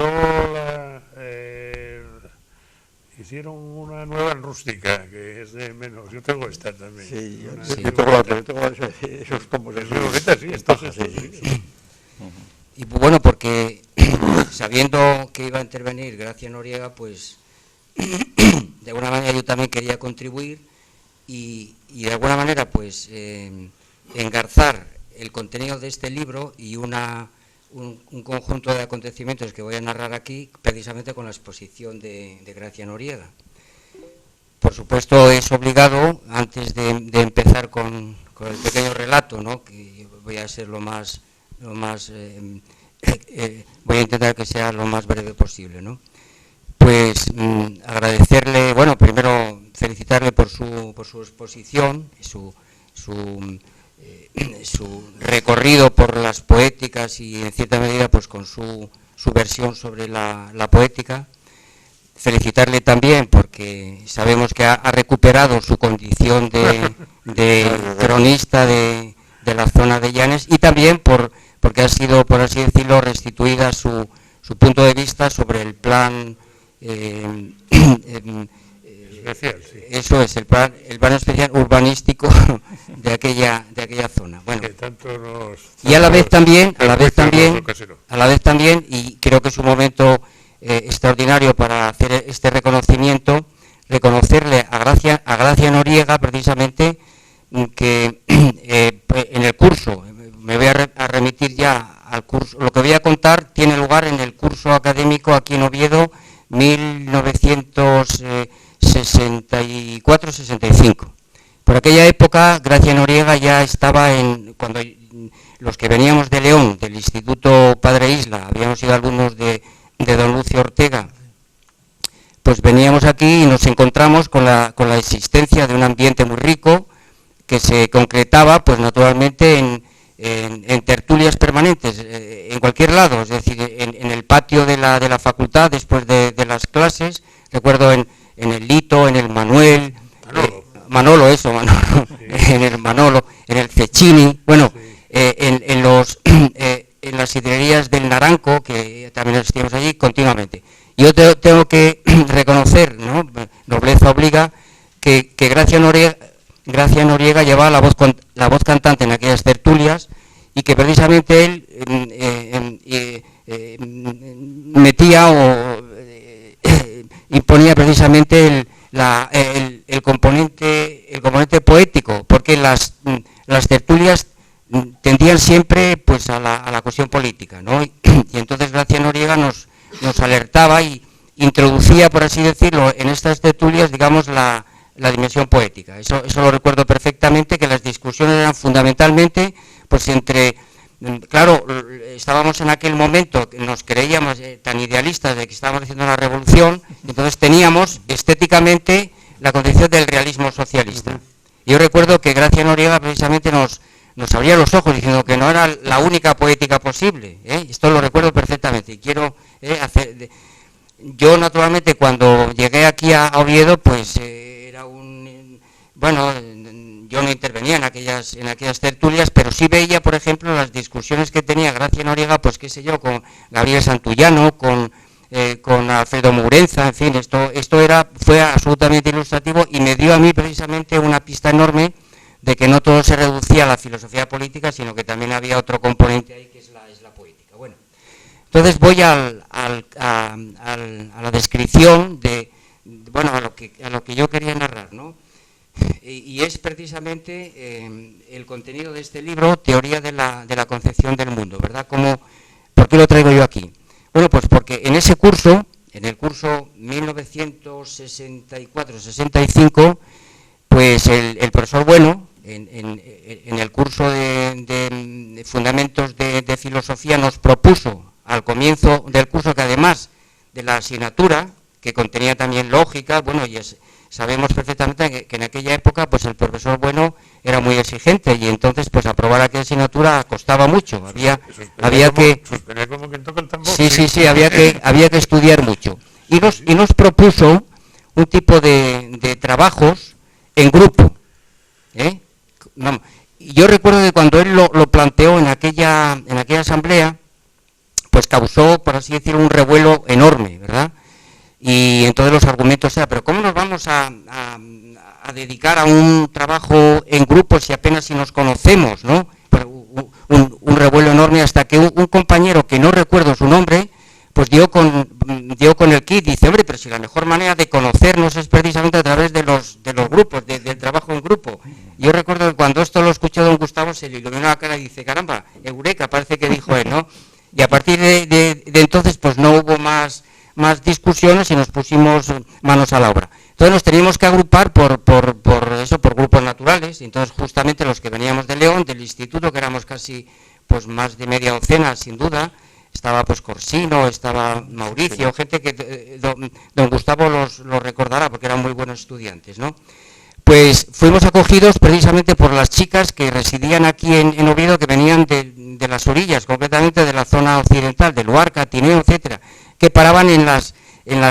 hicieron una nueva en rústica, que es de menos. Yo tengo esta también. Sí, yo Sí. tengo esos tomos. Es muy bonita, sí, esto es sí, esto, sí. Y bueno, porque sabiendo que iba a intervenir Gracia Noriega, pues de alguna manera yo también quería contribuir y de alguna manera pues engarzar el contenido de este libro y un conjunto de acontecimientos que voy a narrar aquí precisamente con la exposición de Gracia Noriega. Por supuesto es obligado, antes de empezar con el pequeño relato, ¿no?, que voy a ser voy a intentar que sea lo más breve posible, ¿no? Pues agradecerle, bueno, primero felicitarle por su exposición, su recorrido por las poéticas y en cierta medida pues con su versión sobre la poética. Felicitarle también porque sabemos que ha recuperado su condición de cronista de la zona de Llanes y también porque ha sido, por así decirlo, restituida su punto de vista sobre el plan especial, sí. eso es, el plan especial urbanístico de aquella zona. Bueno, Que tanto nos... y a la vez también, y creo que es un momento extraordinario para hacer este reconocimiento, reconocerle a Gracia Noriega precisamente que en el curso, me voy a remitir ya al curso, lo que voy a contar tiene lugar en el curso académico aquí en Oviedo 1964-65. Por aquella época Gracia Noriega ya estaba cuando los que veníamos de León, del Instituto Padre Isla, habíamos sido alumnos de don Lucio Ortega, pues veníamos aquí y nos encontramos con la existencia de un ambiente muy rico que se concretaba, pues naturalmente en tertulias permanentes, en cualquier lado, es decir, en el patio de la facultad después de las clases, recuerdo en el Lito, en el Manuel, Manolo, sí. En el Manolo, en el Cecchini, bueno, sí. En las sidrerías del Naranco, que también estuvimos allí continuamente. Yo tengo que reconocer, ¿no?, nobleza obliga, que Gracia Noriega llevaba la voz cantante en aquellas tertulias y que precisamente él metía o imponía precisamente el componente poético, porque las tertulias tendían siempre pues a la cuestión política, ¿no? Y entonces Gracia Noriega nos alertaba y introducía, por así decirlo, en estas tertulias, digamos, la dimensión poética. Eso lo recuerdo perfectamente, que las discusiones eran fundamentalmente pues claro, estábamos en aquel momento, nos creíamos tan idealistas de que estábamos haciendo una revolución, entonces teníamos estéticamente la concepción del realismo socialista. Yo recuerdo que Gracia Noriega precisamente nos abría los ojos diciendo que no era la única poética posible, esto lo recuerdo perfectamente y quiero hacer... Yo naturalmente cuando llegué aquí a Oviedo pues bueno, yo no intervenía en aquellas tertulias, pero sí veía, por ejemplo, las discusiones que tenía Gracia Noriega, pues qué sé yo, con Gabriel Santullano, con Alfredo Murenza, en fin, esto fue absolutamente ilustrativo y me dio a mí precisamente una pista enorme de que no todo se reducía a la filosofía política, sino que también había otro componente ahí que es la poética. Bueno, entonces voy a la descripción bueno, a lo que yo quería narrar, ¿no? Y es precisamente el contenido de este libro, Teoría de la concepción del mundo, ¿verdad? ¿Por qué lo traigo yo aquí? Bueno, pues porque en ese curso, en el curso 1964-65, pues el profesor Bueno, en el curso de Fundamentos de Filosofía, nos propuso al comienzo del curso que además de la asignatura, que contenía también lógica, bueno, sabemos perfectamente que en aquella época pues el profesor Bueno era muy exigente y entonces pues aprobar aquella asignatura costaba mucho, había que estudiar mucho y nos propuso un tipo de trabajos en grupo, Yo recuerdo que cuando él lo planteó en aquella asamblea pues causó, por así decirlo, un revuelo enorme, ¿verdad? Y entonces los argumentos eran, pero ¿cómo nos vamos a dedicar a un trabajo en grupo si apenas si nos conocemos, ¿no? Pero un revuelo enorme hasta que un compañero, que no recuerdo su nombre, pues dio con el kit, dice, hombre, pero si la mejor manera de conocernos es precisamente a través de los grupos, del trabajo en grupo. Yo recuerdo que cuando esto lo escuchó don Gustavo se le iluminó la cara y dice, caramba, eureka, parece que dijo él, ¿no? Y a partir de entonces pues no hubo más discusiones y nos pusimos manos a la obra. Entonces nos teníamos que agrupar por grupos naturales, y entonces justamente los que veníamos de León, del instituto, que éramos casi pues más de media docena, sin duda, estaba pues Corsino, estaba Mauricio, gente que don Gustavo los recordará porque eran muy buenos estudiantes, ¿no? Pues fuimos acogidos precisamente por las chicas que residían aquí en Oviedo, que venían de las orillas, concretamente de la zona occidental, de Luarca, Tineo, etcétera, que paraban en las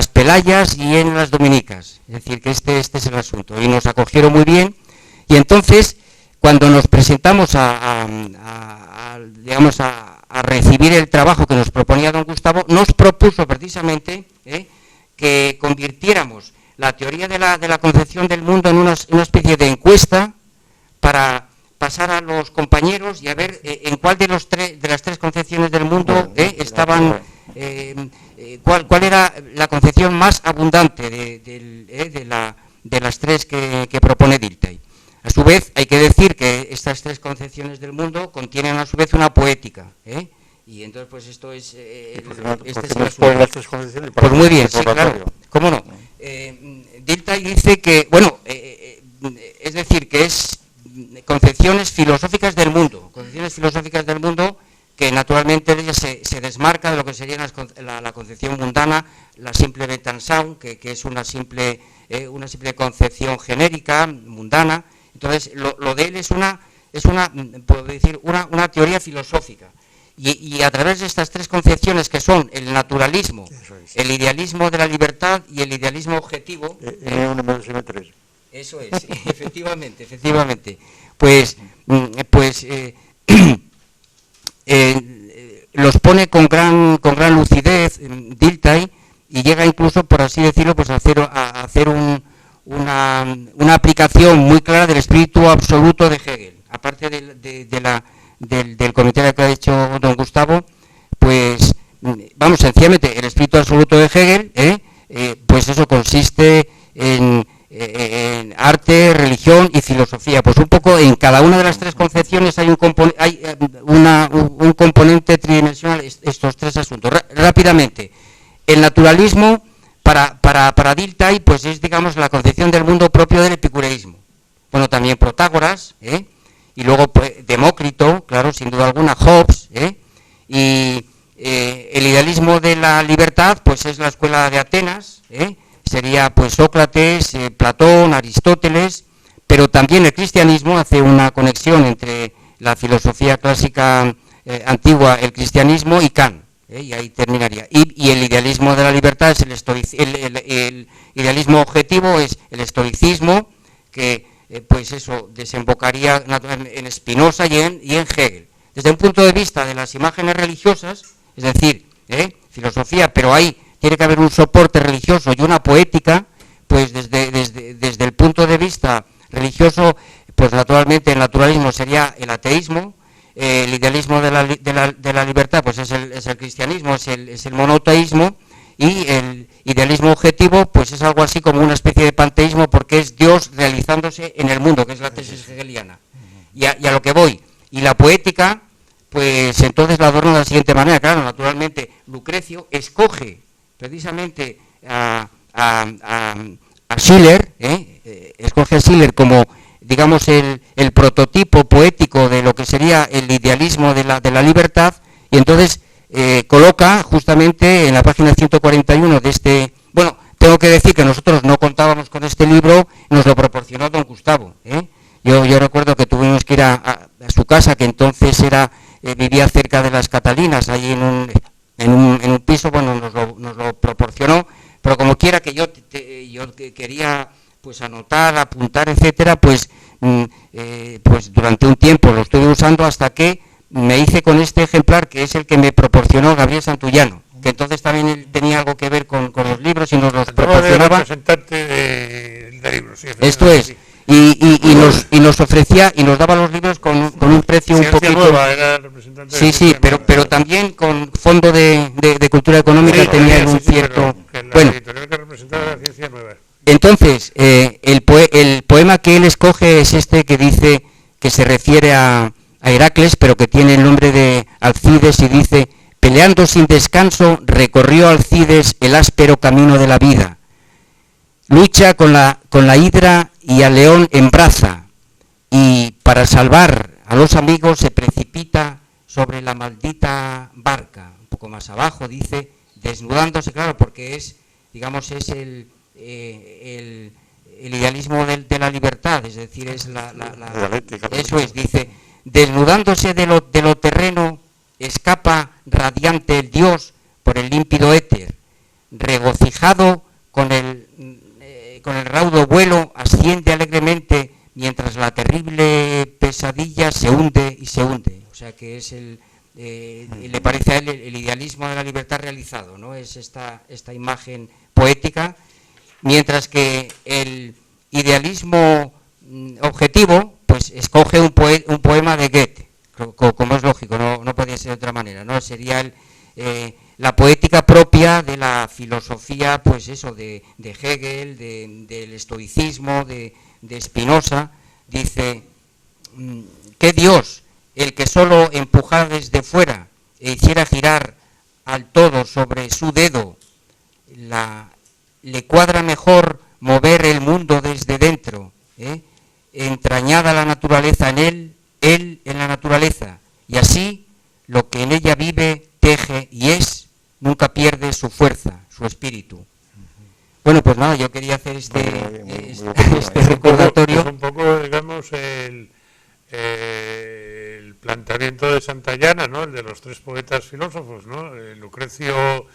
Pelayas y en las Dominicas. Es decir, que este es el asunto. Y nos acogieron muy bien. Y entonces, cuando nos presentamos a recibir el trabajo que nos proponía don Gustavo, nos propuso precisamente que convirtiéramos la teoría de la concepción del mundo en una especie de encuesta para pasar a los compañeros y a ver en cuál de las tres concepciones del mundo estaban... ¿Cuál era la concepción más abundante de las tres que propone Dilthey? A su vez, hay que decir que estas tres concepciones del mundo contienen a su vez una poética, y entonces pues esto es... Pues muy bien, sí, claro, ¿cómo no? Dilthey dice que, bueno, es decir, que es concepciones filosóficas del mundo que naturalmente se desmarca de lo que sería la concepción mundana, la simple Betanzón, que es una simple concepción genérica, mundana. Entonces, lo de él es puedo decir, una teoría filosófica. Y a través de estas tres concepciones, que son el naturalismo, el idealismo de la libertad y el idealismo objetivo... M1/M3. Eso es, efectivamente. Pues los pone con gran lucidez Dilthey, y llega incluso, por así decirlo, pues a hacer una aplicación muy clara del espíritu absoluto de Hegel. Aparte del comentario que ha hecho don Gustavo, pues vamos, sencillamente el espíritu absoluto de Hegel, pues eso consiste en arte, religión y filosofía. Pues un poco en cada una de las tres concepciones hay un componente tridimensional, estos tres asuntos. Rápidamente, el naturalismo para Dilthey pues es, digamos, la concepción del mundo propio del epicureísmo. Bueno, también Protágoras, y luego pues, Demócrito, claro, sin duda alguna, Hobbes, y el idealismo de la libertad pues es la escuela de Atenas, sería pues Sócrates, Platón, Aristóteles, pero también el cristianismo hace una conexión entre la filosofía clásica antigua, el cristianismo y Kant, y ahí terminaría. Y el idealismo de la libertad es el idealismo objetivo, es el estoicismo, que pues eso desembocaría en Spinoza y en Hegel. Desde un punto de vista de las imágenes religiosas, es decir, filosofía, pero ahí tiene que haber un soporte religioso y una poética, pues desde el punto de vista religioso, pues naturalmente el naturalismo sería el ateísmo, el idealismo de la libertad pues es el cristianismo, es el monoteísmo, y el idealismo objetivo pues es algo así como una especie de panteísmo, porque es Dios realizándose en el mundo, que es la tesis hegeliana. Y a lo que voy. Y la poética, pues entonces la adorno de la siguiente manera. Claro, naturalmente Lucrecio escoge precisamente a Schiller, escoge a Schiller como, digamos, el prototipo poético de lo que sería el idealismo de la libertad, y entonces coloca justamente en la página 141 de este... Bueno, tengo que decir que nosotros no contábamos con este libro, nos lo proporcionó don Gustavo. Yo recuerdo que tuvimos que ir a su casa, que entonces vivía cerca de las Catalinas, ahí en un piso, bueno, nos lo proporcionó, pero como quiera que yo quería pues anotar, apuntar, etcétera, pues durante un tiempo lo estuve usando hasta que me hice con este ejemplar, que es el que me proporcionó Gabriel Santullano, que entonces también él tenía algo que ver con los libros y nos los proporcionaba. Representante de libros, sí, esto es. Y nos ofrecía y nos daba los libros con un precio un poquito Nueva, era representante sí, pero también con fondo de cultura económica, sí, tenía un cierto bueno, editorial que representaba la Ciencia Nueva. Entonces el poema que él escoge es este, que dice, que se refiere a Heracles, pero que tiene el nombre de Alcides, y dice: peleando sin descanso recorrió Alcides el áspero camino de la vida, lucha con la hidra y al león embraza, y para salvar a los amigos se precipita sobre la maldita barca. Un poco más abajo dice, desnudándose, claro, porque es, digamos, es el idealismo de la libertad, es decir, es eso es, dice, desnudándose de lo terreno, escapa radiante el Dios por el límpido éter, regocijado con el raudo vuelo, asciende alegremente mientras la terrible pesadilla se hunde y se hunde. O sea que es le parece a él el idealismo de la libertad realizado, ¿no? Es esta imagen poética, mientras que el idealismo objetivo pues escoge un poema de Goethe, como es lógico, no podía ser de otra manera, ¿no? Sería la poética propia de la filosofía, pues eso, de Hegel, del estoicismo, de Spinoza. Dice: ¿qué Dios, el que solo empujara desde fuera e hiciera girar al todo sobre su dedo, le cuadra mejor mover el mundo desde dentro, entrañada la naturaleza en él en la naturaleza, y así lo que en ella vive, teje y es, nunca pierde su fuerza, su espíritu. Bueno, pues nada, yo quería hacer este recordatorio. Es un poco, digamos, el planteamiento de Santayana, ¿no? El de los tres poetas filósofos, ¿no? Lucrecio,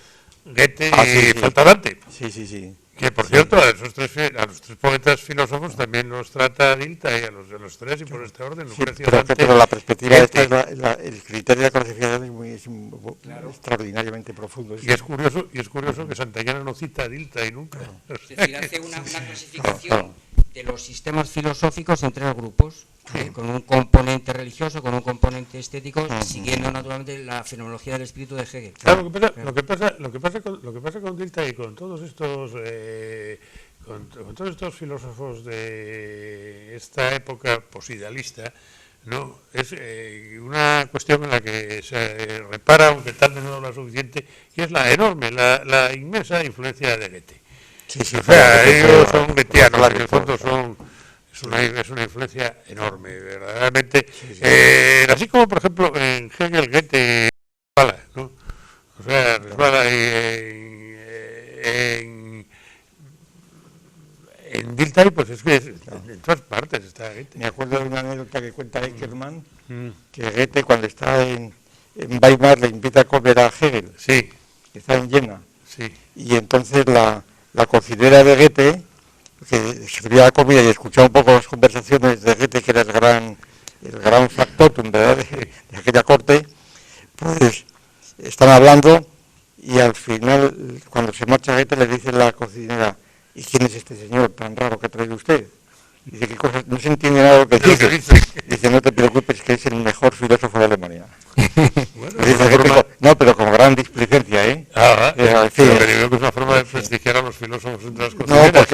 Goethe y Faltarante. Sí. Que, por cierto, a los tres poetas filósofos también los trata Dilthey, y a los de los tres, y por este orden, Lucrecio, Dante, pero la perspectiva Goethe. esta el criterio de la clasificación es extraordinariamente profundo. Y es curioso que Santayana no cita a Dilthey nunca. Es decir, hace una clasificación de los sistemas filosóficos en tres grupos, con un componente religioso, con un componente estético, siguiendo naturalmente la fenomenología del espíritu de Hegel. Claro, lo que pasa con Dilthey y con todos estos con todos estos filósofos de esta época posidealista, ¿no? Es una cuestión en la que se repara, aunque tal vez no lo suficiente, y es la enorme, la inmensa influencia de Goethe. O sea, ellos son goetheanos, en el fondo es una influencia enorme, verdaderamente. Así como, por ejemplo, en Hegel, Goethe resbala, ¿no? O sea, resbala en Dilthey, pues es que en todas partes está Goethe. Me acuerdo de una anécdota que cuenta Eckermann, que Goethe, cuando está en Weimar, le invita a comer a Hegel, Sí, que está en Jena, sí. y entonces la cocinera de Goethe, que servía la comida y escuchaba un poco las conversaciones de Goethe, que era el gran factotum, ¿verdad?, de aquella corte, pues están hablando y al final, cuando se marcha Goethe, le dice la cocinera: ¿y quién es este señor tan raro que ha traído usted? Dice: ¿qué cosa? No se entiende nada de lo que dice. Dice: no te preocupes, que es el mejor filósofo de Alemania. Bueno, Dice, no, pero con gran displicencia, ¿eh? Pero creo que es una forma de prestigiar a los filósofos entre las No, cocineras.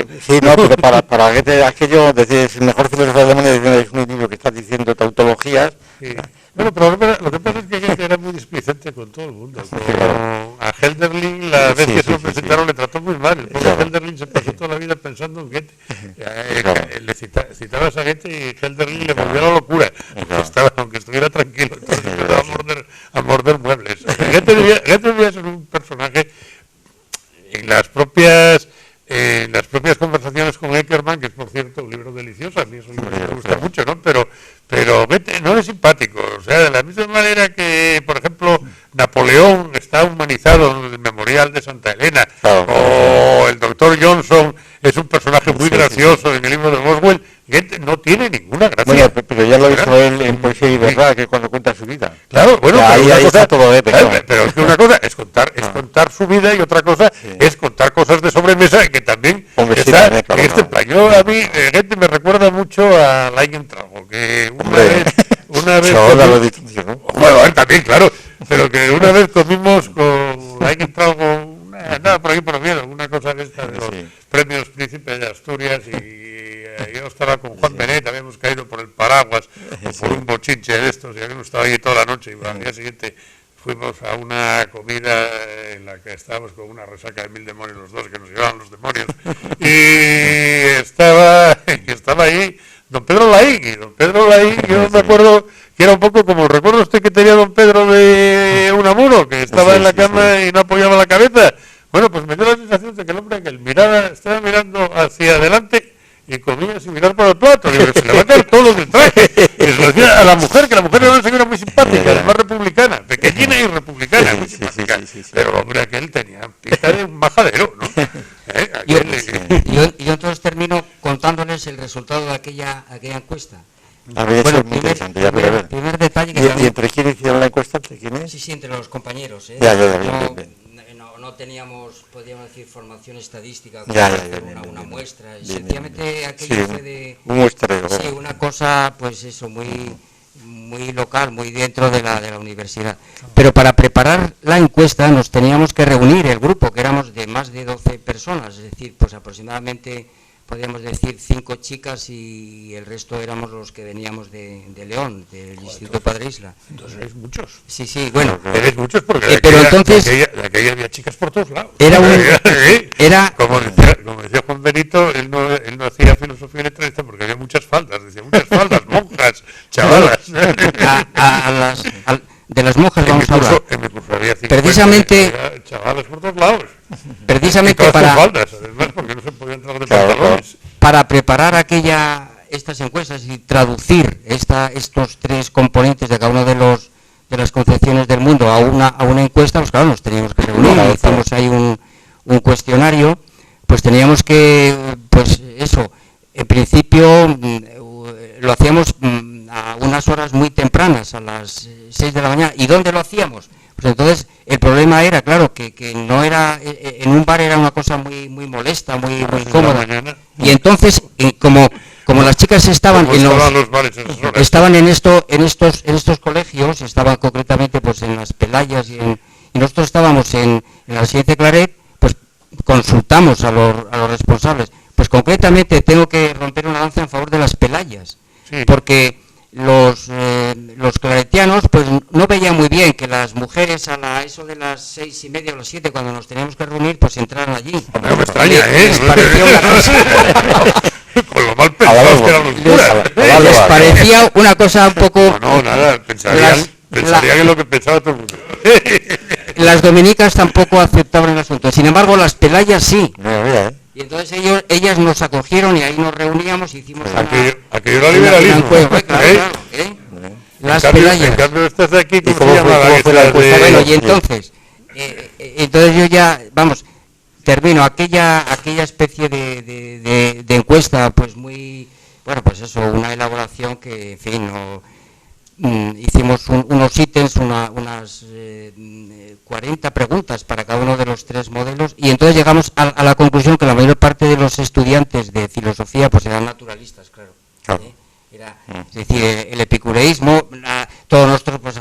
pero para Goethe aquello, decir, es el mejor filósofo de Alemania, es un libro que está diciendo tautologías. Sí. Bueno, pero lo que pasa es que Goethe era muy displicente con todo el mundo. A Hölderlin, la vez que se lo presentaron, le trató muy mal. El pobre Hölderlin se pasó toda la vida pensando en Goethe. Le citabas a Goethe y Hölderlin le volvió a la locura, aunque estuviera tranquilo. Entonces empezaba a morder muebles. Goethe debía ser un personaje en las propias conversaciones con Eckermann, que es, por cierto, un libro delicioso, a mí es un libro que me gusta mucho, ¿no? Pero Goethe no es simpático, o sea, de la misma manera que, por ejemplo, Napoleón está humanizado en el Memorial de Santa Elena, o el doctor Johnson es un personaje muy gracioso en el libro de Boswell. Goethe no tiene ninguna gracia. Bueno, pero ya lo hizo él en Poesía y Verdad, que cuando cuenta su vida. Claro, bueno, ahí está todo Goethe. Pero es que una cosa es contar su vida y otra cosa es contar cosas de sobremesa que también está en este plan. Yo, a mí, Goethe me recuerda mucho a Leigentrago, que una vez bueno, él también, claro, pero que una vez comimos con Leigentrago, nada por aquí por miedo, una cosa de esta de los premios Príncipe de Asturias, y yo estaba con Juan Benet, habíamos caído por el paraguas o por un bochinche de estos y habíamos estado ahí toda la noche, y al día siguiente fuimos a una comida en la que estábamos con una resaca de 1000 demonios los dos, que nos llevaban los demonios, y estaba ahí don Pedro Laín, y don Pedro Laín, yo me acuerdo que era un poco como el recuerdo usted que tenía don Pedro de Unamuno, que estaba en la cama y no apoyaba la cabeza. Bueno, pues me dio la sensación de que el hombre, que estaba mirando hacia adelante y comía sin mirar por el plato. Digo, se le va a caer todo lo que trae. Y se lo decía a la mujer, que la mujer era una señora muy simpática, además republicana, pequeñina y republicana, muy simpática. Pero el hombre aquel tenía pinta de un majadero, ¿no? Yo entonces termino contándoles el resultado de aquella encuesta. A ver, bueno, eso es muy interesante, ya, pero a ver. Primer detalle que ¿Y entre quién hicieron la encuesta? ¿Entre quién es? Sí, entre los compañeros, ¿eh? Ya, no teníamos, podríamos decir, formación estadística, una muestra. Sencillamente aquello fue de... Un muestreo. Sí, una cosa, pues eso, muy local, muy dentro de la universidad. Pero para preparar la encuesta nos teníamos que reunir el grupo, que éramos de más de 12 personas, es decir, pues aproximadamente, podríamos decir, 5 chicas y el resto éramos los que veníamos de León, del Instituto Padre Isla. Entonces erais muchos. Sí, bueno. Erais muchos porque de aquella había chicas por todos lados. Como decía Juan Benito, él no hacía filosofía y letras porque había muchas faldas, decía muchas faldas, monjas, chavalas. de las monjas vamos a hablar. En mi curso había 50, Precisamente, había chavales por todos lados. precisamente y todas para, con faldas, además, porque no se podía entrar de pantalones. para preparar estas encuestas y traducir estos tres componentes de cada uno de las concepciones del mundo a una encuesta, pues claro, nos teníamos que reunir, hicimos ahí un cuestionario, pues teníamos que, pues eso, en principio lo hacíamos a unas horas muy tempranas, a las 6 de la mañana. ¿Y dónde lo hacíamos? Pues entonces el problema era, claro, que no era, en un bar era una cosa muy molesta, muy incómoda. Y entonces, como las chicas estaban en estos colegios, estaban concretamente pues en las Pelayas y nosotros estábamos en la residencia Claret, pues consultamos a los responsables. Pues concretamente tengo que romper una lanza en favor de las Pelayas, porque los claretianos pues no veían muy bien que las mujeres a eso de las 6:30 o las 7, cuando nos teníamos que reunir, pues entraran allí. No me extraña, Les parecía una cosa... Con lo mal pensados que eran los curas. Les parecía una cosa un poco... No, nada, pensarían que lo que pensaba todo el mundo. Las dominicas tampoco aceptaban el asunto, sin embargo las Pelayas sí. Y entonces ellas nos acogieron y ahí nos reuníamos y hicimos aquello era liberalismo. Las Pelayas. En cambio estás aquí, ¿cómo se llama? Bueno, y entonces yo ya, vamos, termino aquella especie de encuesta, pues muy, bueno, pues eso, una elaboración que, en fin, hicimos unos ítems, unas 40 preguntas para cada uno de los tres modelos, y entonces llegamos a la conclusión que la mayor parte de los estudiantes de filosofía pues eran naturalistas, claro. Es decir, el epicureísmo, todos nosotros pues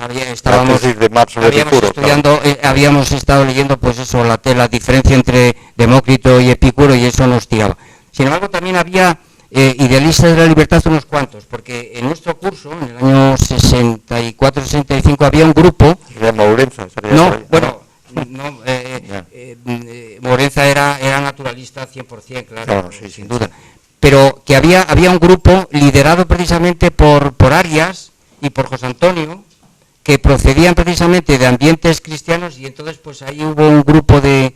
habíamos estado leyendo pues eso, la diferencia entre Demócrito y Epicuro, y eso nos tiraba. Sin embargo, también había idealistas de la libertad unos cuantos, porque en nuestro curso, en el año 64-65, había un grupo... Morenza era naturalista 100%, claro, sin duda. Pero que había un grupo liderado precisamente por Arias y por José Antonio, que procedían precisamente de ambientes cristianos, y entonces pues ahí hubo un grupo de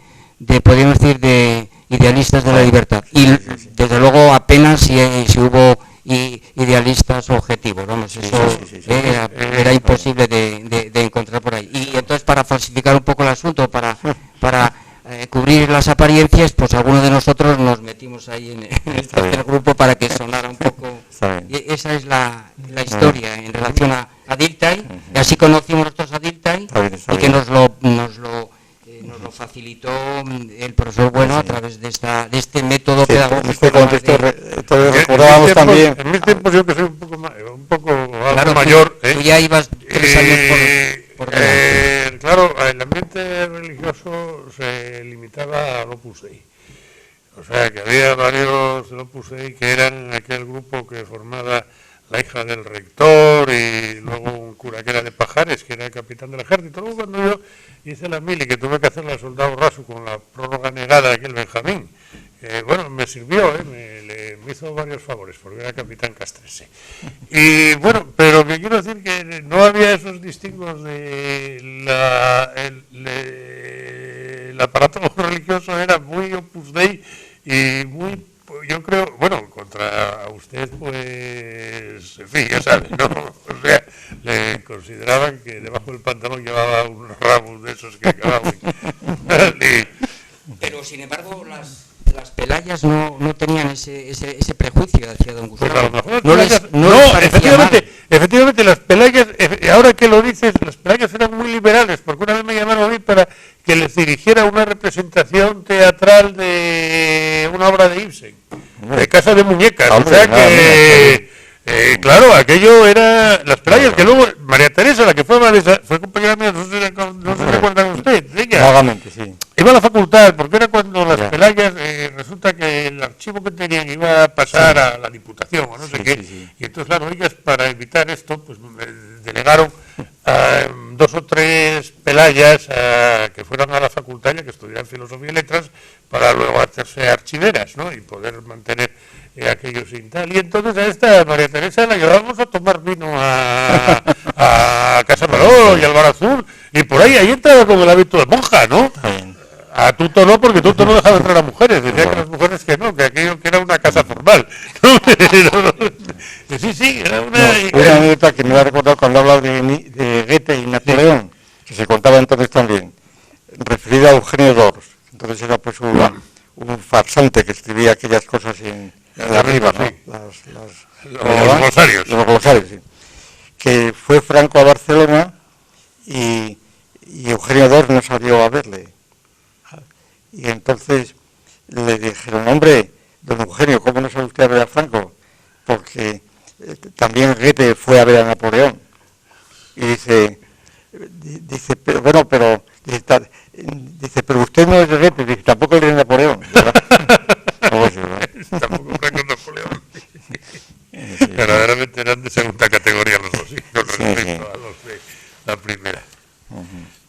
podríamos decir, de idealistas de la libertad. Y desde luego apenas si hubo idealistas objetivos, vamos, eso era imposible de encontrar por ahí. Y entonces, para falsificar un poco el asunto, para cubrir las apariencias, pues algunos de nosotros nos metimos ahí en el tercer grupo para que sonara un poco. Y esa es la historia en relación a Dilthey, y así conocimos nosotros a Dilthey, y que nos lo facilitó el profesor Bueno a través de este método pedagógico. En este contexto recordábamos también... En mis tiempos, yo que soy un poco algo mayor... Tú ya ibas 3 años por delante. Claro, el ambiente religioso se limitaba al Opus Dei. O sea, que había varios del Opus Dei que eran aquel grupo que formaba la hija del rector, y luego un cura que era de Pajares, que era el capitán del ejército. Luego, cuando yo hice la mili, que tuve que hacerla soldado raso con la prórroga negada de aquel Benjamín, bueno, me sirvió, me hizo varios favores, porque era capitán castrense. Y bueno, pero que quiero decir que no había esos distingos de el aparato religioso era muy Opus Dei y muy, yo creo, bueno, contra usted, pues, en fin, ya sabe, ¿no? O sea, le consideraban que debajo del pantalón llevaba unos ramos de esos que acababan. Pero, sin embargo, las Pelayas no tenían ese prejuicio hacia don Gustavo. Pues efectivamente, las Pelayas, ahora que lo dices, las Pelayas eran muy liberales, porque una vez me llamaron a mí para que les dirigiera una representación teatral de una obra de Ibsen, de Casa de Muñecas. O sea que, claro, aquello era las Pelayas, que luego María Teresa, la que fue compañera mía, no se recuerda usted, ella. Vagamente, sí. Iba a la facultad, porque era cuando las Pelayas, resulta que el archivo que tenían iba a pasar a la Diputación, o no sé qué, y entonces, claro, ellas, para evitar esto, pues me delegaron a 2 o 3 Pelayas que fueran a la facultad, ya que estudiaran Filosofía y Letras, para luego hacerse archiveras, ¿no?, y poder mantener aquello sin tal. Y entonces a esta María Teresa la llevábamos a tomar vino a a Casa Maló y al Bar Azul, y por ahí entraba con el hábito de monja, ¿no? A Tuto no, porque Tuto no dejaba entrar a mujeres, decía que las mujeres que no, que aquello que era una casa formal. Sí, era una anécdota que me ha recordado cuando habla de Goethe y Napoleón, que se contaba entonces también, referida a Eugenio d'Ors. Entonces era pues un farsante que escribía aquellas cosas en arriba, ¿no? Los glosarios. Los glosarios, sí. Que fue Franco a Barcelona y Eugenio d'Ors no salió a verle. Y entonces le dijeron, hombre, don Eugenio, ¿cómo no sale usted a ver a Franco? Porque también Goethe fue a ver a Napoleón. Y dice, pero bueno, pero pero usted no es de Goethe, dice, tampoco es de Napoleón. Tampoco Franco Napoleón. Verdaderamente eran de segunda categoría los dos, con respecto a los de la primera.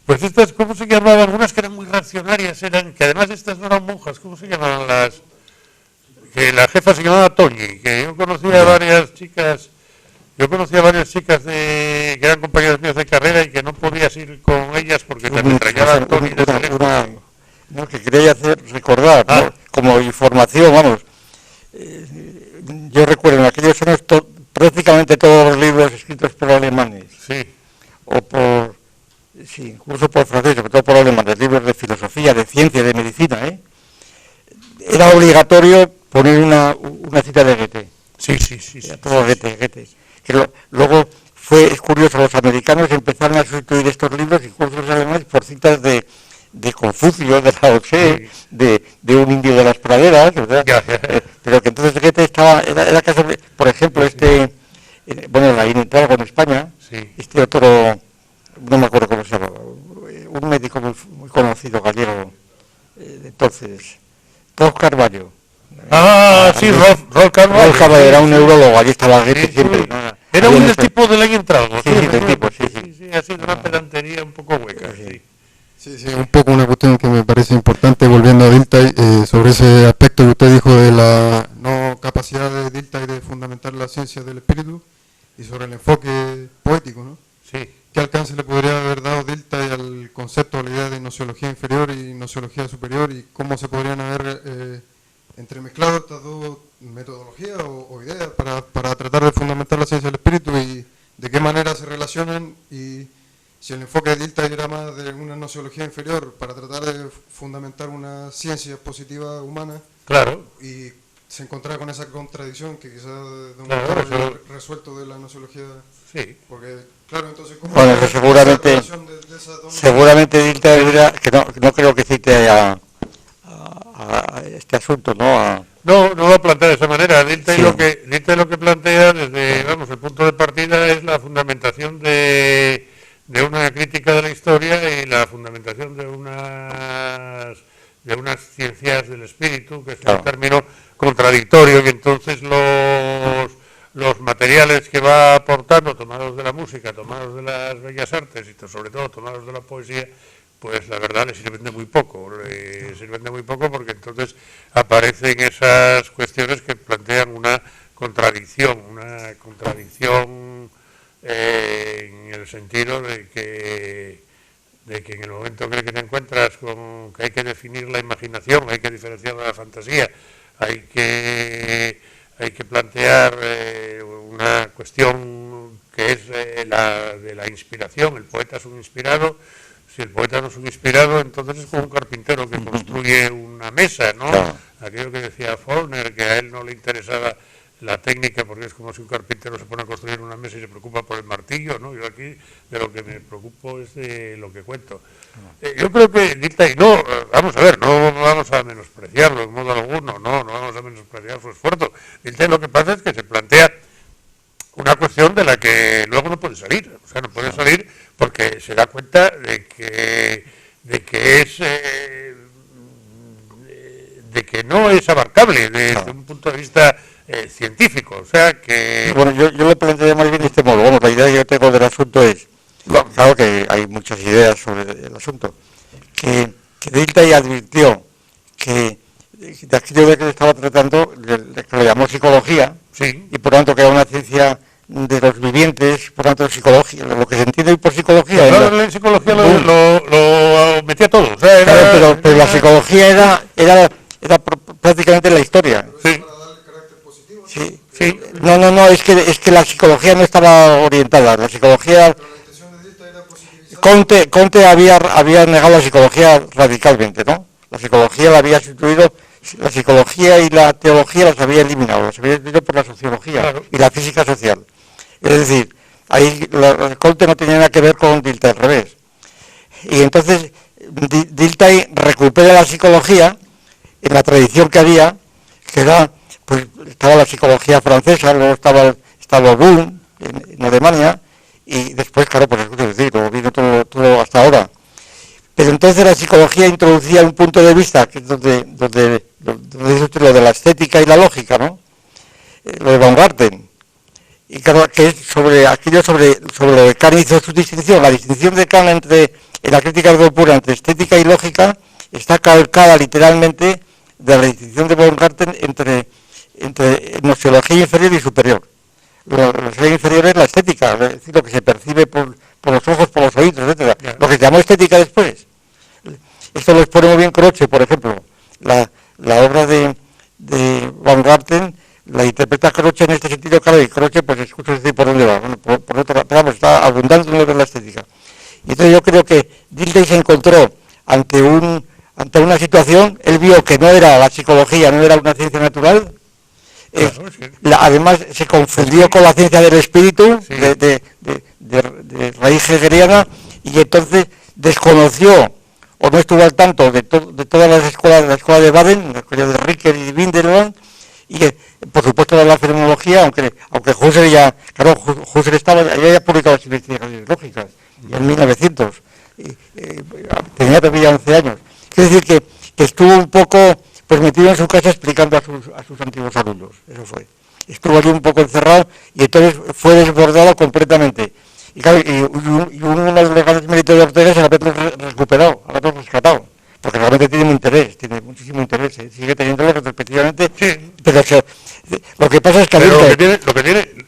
Pues estas, ¿cómo se llamaban? Algunas que eran muy reaccionarias, que además estas no eran monjas, ¿cómo se llamaban las? Que la jefa se llamaba Toñi, que yo conocía a varias chicas que eran compañeras mías de carrera y que no podías ir con ellas porque te ametrallaban Toñi de teléfono. No, que quería hacer recordar, ¿no? Como información, vamos. Yo recuerdo en aquellos años prácticamente todos los libros escritos por alemanes, incluso por franceses, sobre todo por alemanes, libros de filosofía, de ciencia, de medicina, era obligatorio poner una cita de Goethe. Sí. Todo Goethe. Que luego es curioso, los americanos empezaron a sustituir estos libros, incluso los alemanes, por citas de Confucio, de Lao Tse, de un indio de las praderas, ¿verdad? Pero que entonces Goethe era caso, por ejemplo, la inentrada en España, este otro, no me acuerdo cómo se llama, un médico muy conocido gallego, entonces, Rolf Carvalho. Rolf Carvalho. Era un neurólogo, allí estaba Goethe siempre. Era un del tipo del año entrado. Sí, ha sido una pedantería un poco hueca, Sí, un poco una cuestión que me parece importante, volviendo a Dilthey, sobre ese aspecto que usted dijo de la no capacidad de Dilthey de fundamentar la ciencia del espíritu y sobre el enfoque poético, ¿no? Sí. ¿Qué alcance le podría haber dado Dilthey al concepto, a la idea de nociología inferior y nociología superior y cómo se podrían haber entremezclado estas dos metodologías o ideas para tratar de fundamentar la ciencia del espíritu y de qué manera se relacionan y si el enfoque de Dilthey era más de una nociología inferior para tratar de fundamentar una ciencia positiva humana, claro, y se encontraba con esa contradicción que quizás de un modo resuelto de la nociología, porque claro, entonces ¿cómo seguramente Dilthey era, que no creo que cite a este asunto, ¿no? No lo plantea de esa manera. Dilthey lo que plantea desde, el punto de partida es la fundamentación de una crítica de la historia y la fundamentación de unas ciencias del espíritu, que es un término contradictorio, y entonces los materiales que va aportando, tomados de la música, tomados de las bellas artes y sobre todo tomados de la poesía, pues la verdad le sirven de muy poco, porque entonces aparecen esas cuestiones que plantean una contradicción en el sentido de que en el momento en el que te encuentras con que hay que definir la imaginación, hay que diferenciar de la fantasía, hay que plantear una cuestión que es la de la inspiración. El poeta es un inspirado. Si el poeta no es un inspirado, entonces es como un carpintero que construye una mesa, ¿no? Aquello que decía Faulkner, que a él no le interesaba la técnica, porque es como si un carpintero se pone a construir una mesa y se preocupa por el martillo, ¿no? Yo aquí de lo que me preocupo es de lo que cuento. Yo creo que Dilthey, no vamos a menospreciarlo en modo alguno, no vamos a menospreciar su esfuerzo. Dilthey lo que pasa es que se plantea una cuestión de la que luego no puede salir, no puede salir porque se da cuenta de que no es abarcable desde un punto de vista científico, o sea que... Bueno, yo lo planteé más bien de este modo. La idea que yo tengo del asunto es, claro que hay muchas ideas sobre el asunto, que Dilthey advirtió que de aquello de que se estaba tratando, que lo llamó psicología, y por tanto que era una ciencia de los vivientes, por tanto, psicología, lo que se entiende hoy por psicología. Claro, la psicología lo metía todo. O sea, claro, pero la psicología era prácticamente la historia. Sí. Sí. No, es que la psicología no estaba orientada. La psicología... Comte había negado la psicología radicalmente, ¿no? La psicología la había sustituido, la psicología y la teología las había eliminado por la sociología, claro, y la física social. Es decir, ahí Comte no tenía nada que ver con Dilthey, al revés. Y entonces Dilthey recupera la psicología en la tradición que había, que era, pues estaba la psicología francesa, luego estaba Boom en Alemania, y después, claro, pues es decir, vino todo hasta ahora. Pero entonces la psicología introducía un punto de vista, que es donde dice usted lo de la estética y la lógica, ¿no? Lo de Baumgarten. Y claro, que es sobre lo que Kant hizo su distinción. La distinción de Kant en la crítica de pura entre estética y lógica está calcada literalmente de la distinción de Baumgarten entre gnoseología inferior y superior. La gnoseología inferior es la estética, es decir, lo que se percibe por los ojos, por los oídos, etcétera. Yeah. Lo que se llamó estética después. Esto lo expone muy bien Croce, por ejemplo. La obra de Baumgarten la interpreta Croce en este sentido, claro, y Croce, pues escucha decir por dónde va. Bueno, por otra, pero vamos, está abundante en lo que es la estética. Y entonces yo creo que Dilthey se encontró ante una situación, él vio que no era la psicología, no era una ciencia natural. Además se confundió con la ciencia del espíritu, sí, de raíz hegeliana, y entonces desconoció o no estuvo al tanto de todas las escuelas, la escuela de Baden, la escuela de Ricker y Windelband, y por supuesto de la fenomenología, aunque Husserl ya publicado las investigaciones lógicas, ya en 1900, tenía todavía 11 años. Quiere decir que estuvo un poco pues metido en su casa explicando a sus antiguos alumnos, eso fue. Estuvo allí un poco encerrado y entonces fue desbordado completamente. Y claro, y uno de los grandes méritos de Ortega es el haberlo recuperado, haberlo rescatado, porque realmente tiene muchísimo interés, sigue teniéndolo respectivamente, sí. Pero lo que pasa es que... Pero lo que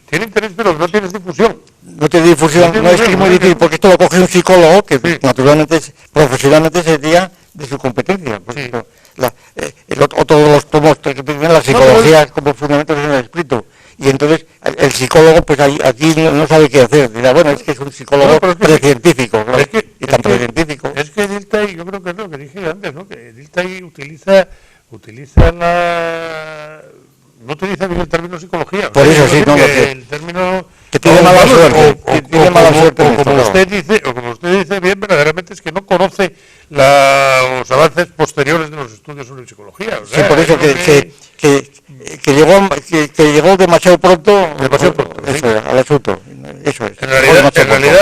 tiene interés, pero no tiene difusión. No tiene difusión, no es que es muy difícil, porque esto lo coge un psicólogo que sí, naturalmente, profesionalmente sería de su competencia, por ejemplo. Todos los tomos que tienen la psicología como fundamento del espíritu, y entonces el psicólogo pues aquí no sabe qué hacer, dirá, bueno, es que es un psicólogo precientífico, claro, y tan precientífico. Es que Dilthey, yo creo que es lo que dije antes, ¿no? Que Dilthey utiliza no utiliza bien el término psicología. Por eso sí, no, el término que tiene mala suerte, tiene mala suerte, o como usted dice bien, verdaderamente es que no conoce los avances posteriores de los estudios sobre psicología. O sea, sí, por eso que llegó demasiado pronto, sí, eso es, al asunto, eso es. En realidad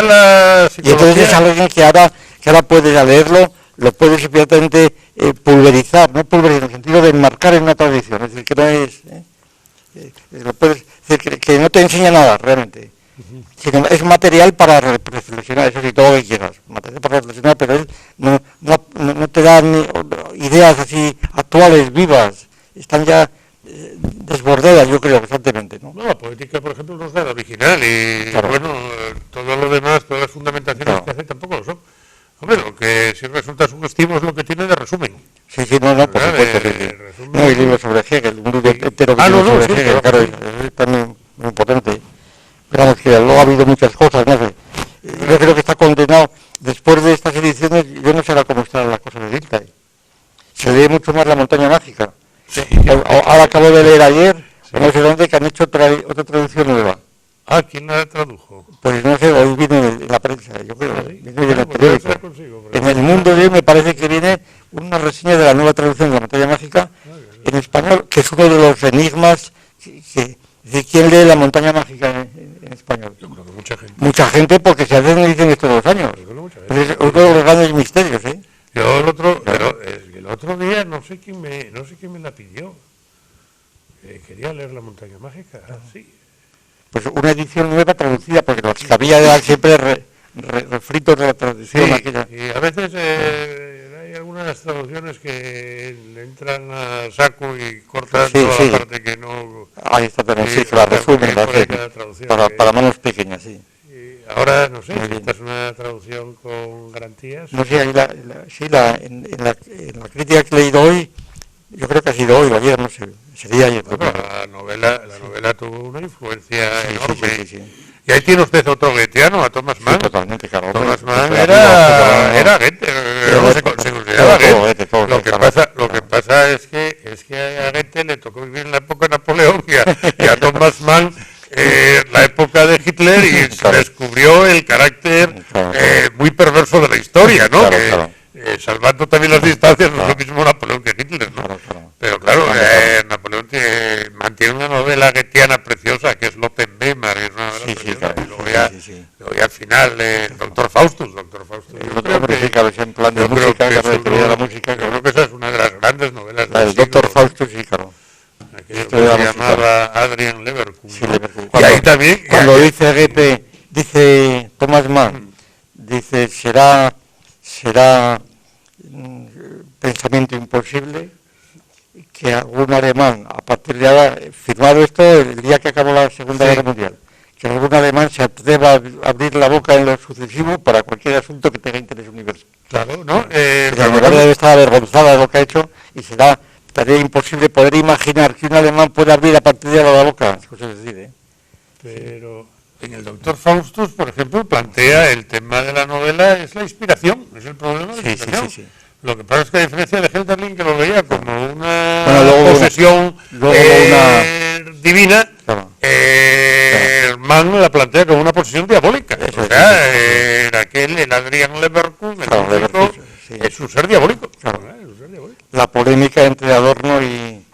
la psicología... Y entonces es alguien que ahora puedes a leerlo, lo puedes inmediatamente pulverizar, no pulverizar en el sentido de enmarcar en una tradición, es decir, que no es... lo puedes decir que no te enseña nada realmente, sino es material para reflexionar, eso sí, todo lo que quieras, material para reflexionar, pero él no te da ideas así actuales, vivas, están ya desbordadas, yo creo, constantemente, ¿no? No, la poética, por ejemplo, no es nada original y, claro, bueno, todo lo demás, todas las fundamentaciones, claro, que hace tampoco lo son. Hombre, lo que sí resulta sugestivo es lo que tiene de resumen. Sí, no, por supuesto, sí. No, hay libros sobre Hegel, un libro entero sobre Hegel, claro, es también muy importante. Digamos que luego ha habido muchas cosas, no sé. Yo creo que está condenado, después de estas ediciones, yo no sé cómo está la cosa de Dilthey. Se lee mucho más La montaña mágica. Sí. Ahora acabo de leer ayer, sí, no sé dónde, que han hecho otra traducción nueva. Ah, ¿quién la tradujo? Pues no sé, hoy viene en la prensa, yo creo, viene en el periódico. En El Mundo de hoy me parece que viene una reseña de la nueva traducción de La montaña mágica en español, que es uno de los enigmas de quién lee La montaña mágica en español. Yo creo que mucha gente. Mucha gente, porque se hacen ediciones todos los años. Es uno de los grandes misterios, ¿eh? Yo el otro día no sé quién me la pidió. Quería leer La montaña mágica, sí. Pues una edición nueva traducida, porque los que había siempre refritos de la traducción, sí, aquella. Y a veces hay alguna de las traducciones que le entran a saco y cortan Sí, toda sí. la parte que no... Ahí está también, sí, Sí, que la porque resumen, la por ahí hacen cada traducción para manos pequeñas, sí. Y ahora, no sé, Muy si bien. esta es una traducción con garantías. No sé, ahí en la crítica que he leído hoy, yo creo que ha sido hoy o ayer, no sé, sería ayer. Bueno, la novela tuvo una influencia Sí, enorme. sí. Y ahí tiene usted otro goetheano, a Thomas Mann. Sí, totalmente, claro. Thomas Hombre, Mann literatura, era Goethe, se consideraba todo Goethe. todo, Lo que claro. pasa es que a Goethe le tocó vivir en la época de Napoleón y a Thomas Mann la época de Hitler y se Claro. descubrió el carácter Claro. muy perverso de la historia, ¿no? Claro. Salvando también las distancias, no es lo mismo Napoleón que Hitler, ¿no? Claro. Pero claro, Claro. Napoleón mantiene una novela goetheana preciosa que es Lopenweimar, es una novela Sí, preciosa, claro. y luego ya, Sí. luego ya al final el Doctor Faustus. Yo creo Hombre, que- sí, claro, es en plan de yo creo música, que que eso la teoría de la no- música. yo creo que esa es una de las grandes novelas La del siglo, Doctor Faustus, sí, claro. aquello Esto que de la se música. llamaba Adrian Leverkusen. Sí, ¿no? Leverkusen. Y ahí también... Cuando dice Goethe, dice Thomas Mann, dice, será pensamiento imposible que algún alemán, a partir de ahora, firmado esto el día que acabó la Segunda Sí. Guerra Mundial, que algún alemán se atreva a abrir la boca en lo sucesivo para cualquier asunto que tenga interés universal. Claro, ¿no? La Alemania debe estar avergonzada de lo que ha hecho y será tarea imposible poder imaginar que un alemán pueda abrir a partir de ahora la boca. Eso se decide. Pero en el Doctor Faustus, por ejemplo, plantea el tema de la novela, es la inspiración, es el problema de la inspiración. Sí. Lo que pasa es que a diferencia de Hölderlin, que lo veía como una luego posesión divina, Claro. Mann la plantea como una posesión diabólica. Eso O es, sea, el Adrian Leverkusen, el Claro, músico, Leverkusen, sí. es un ser diabólico. Claro. Es un ser diabólico. La polémica entre Adorno y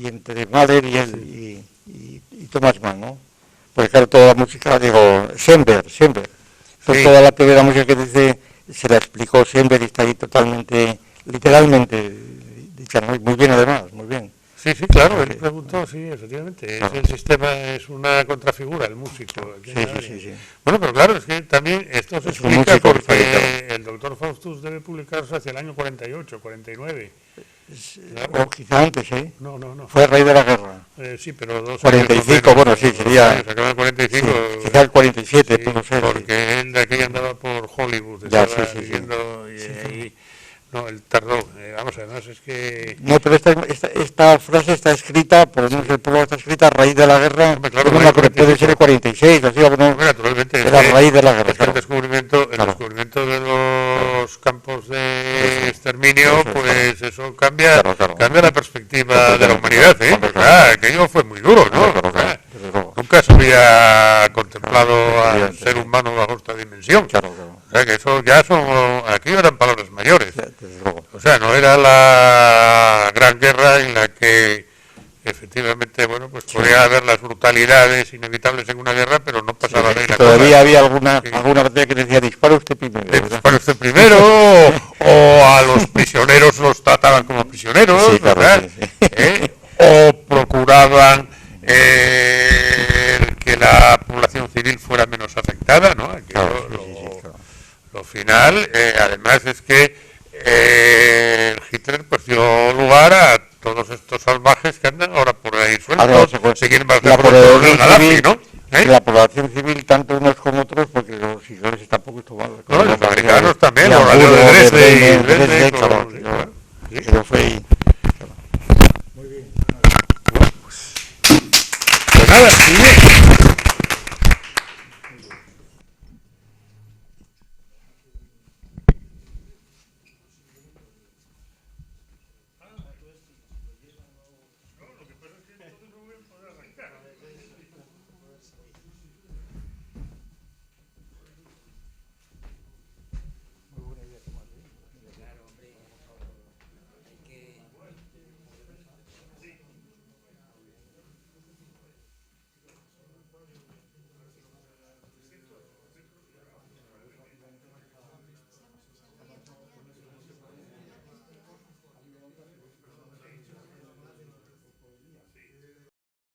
entre Mahler y Thomas Mann, ¿no? Porque claro, toda la música, digo, Schoenberg. Entonces, Sí. toda la teoría de la música que dice, se la explicó Schoenberg y está ahí totalmente, literalmente, dicha, ¿no? Muy bien además, muy bien. Sí, claro, él Sí. preguntó, sí, efectivamente. Claro. El sistema es una contrafigura, el músico. Sí. Bueno, pero claro, es que también esto se Es un explica músico, porque claro. el Doctor Faustus debe publicarse hacia el año 48, 49. Claro. O quizá antes, ¿eh? No. Fue el rey de la guerra. Sí, pero 2 45, años o menos, bueno, sí, dos sería- años, acaba en 45. Sí, quizá el 47, sí, pudo ser. Sí. porque él de aquí andaba por Hollywood, Ya, estaba sí. viviendo y ahí... No, él tardó. Vamos, además es que... No, pero esta frase está escrita, por lo menos el prólogo está escrita a raíz de la guerra, Hombre, claro, no me acuerdo, puede ser el 46, así o no, Naturalmente, era a raíz de la guerra, es que el claro. descubrimiento Claro. de los campos de exterminio, Eso, pues eso cambia Claro. la perspectiva de la humanidad, ¿eh? Claro. O sea, aquello fue muy duro, ¿no? Claro, O sea, desde luego. nunca se había contemplado al Evidente, ser sí. humano bajo esta dimensión. Claro. O sea, que eso ya aquí eran palabras mayores. Desde luego. O sea, no era la gran guerra en la que efectivamente, bueno, pues podía haber las brutalidades inevitables en una guerra, pero no pasaba de ahí la Todavía cosa. había alguna Sí. batalla que decía, dispara usted primero, ¿verdad? Para usted primero, o a los prisioneros los trataban como prisioneros, Sí, claro, ¿verdad? sí. O procuraban que la población civil fuera menos afectada, ¿no? Aquello, Claro, sí, claro. Lo final, además, es que Hitler pues dio lugar a todos estos salvajes que andan ahora por ahí sueltos, se quieren la pasar por el población Gaddafi, civil, ¿no? la población civil, tanto unos como otros, porque los ingleses tampoco estuvieron. No, los americanos también, los los radios de Dresde, Dresde, con- claro, sí, claro. claro. Sí. Pero fue Pues nada, muy bien.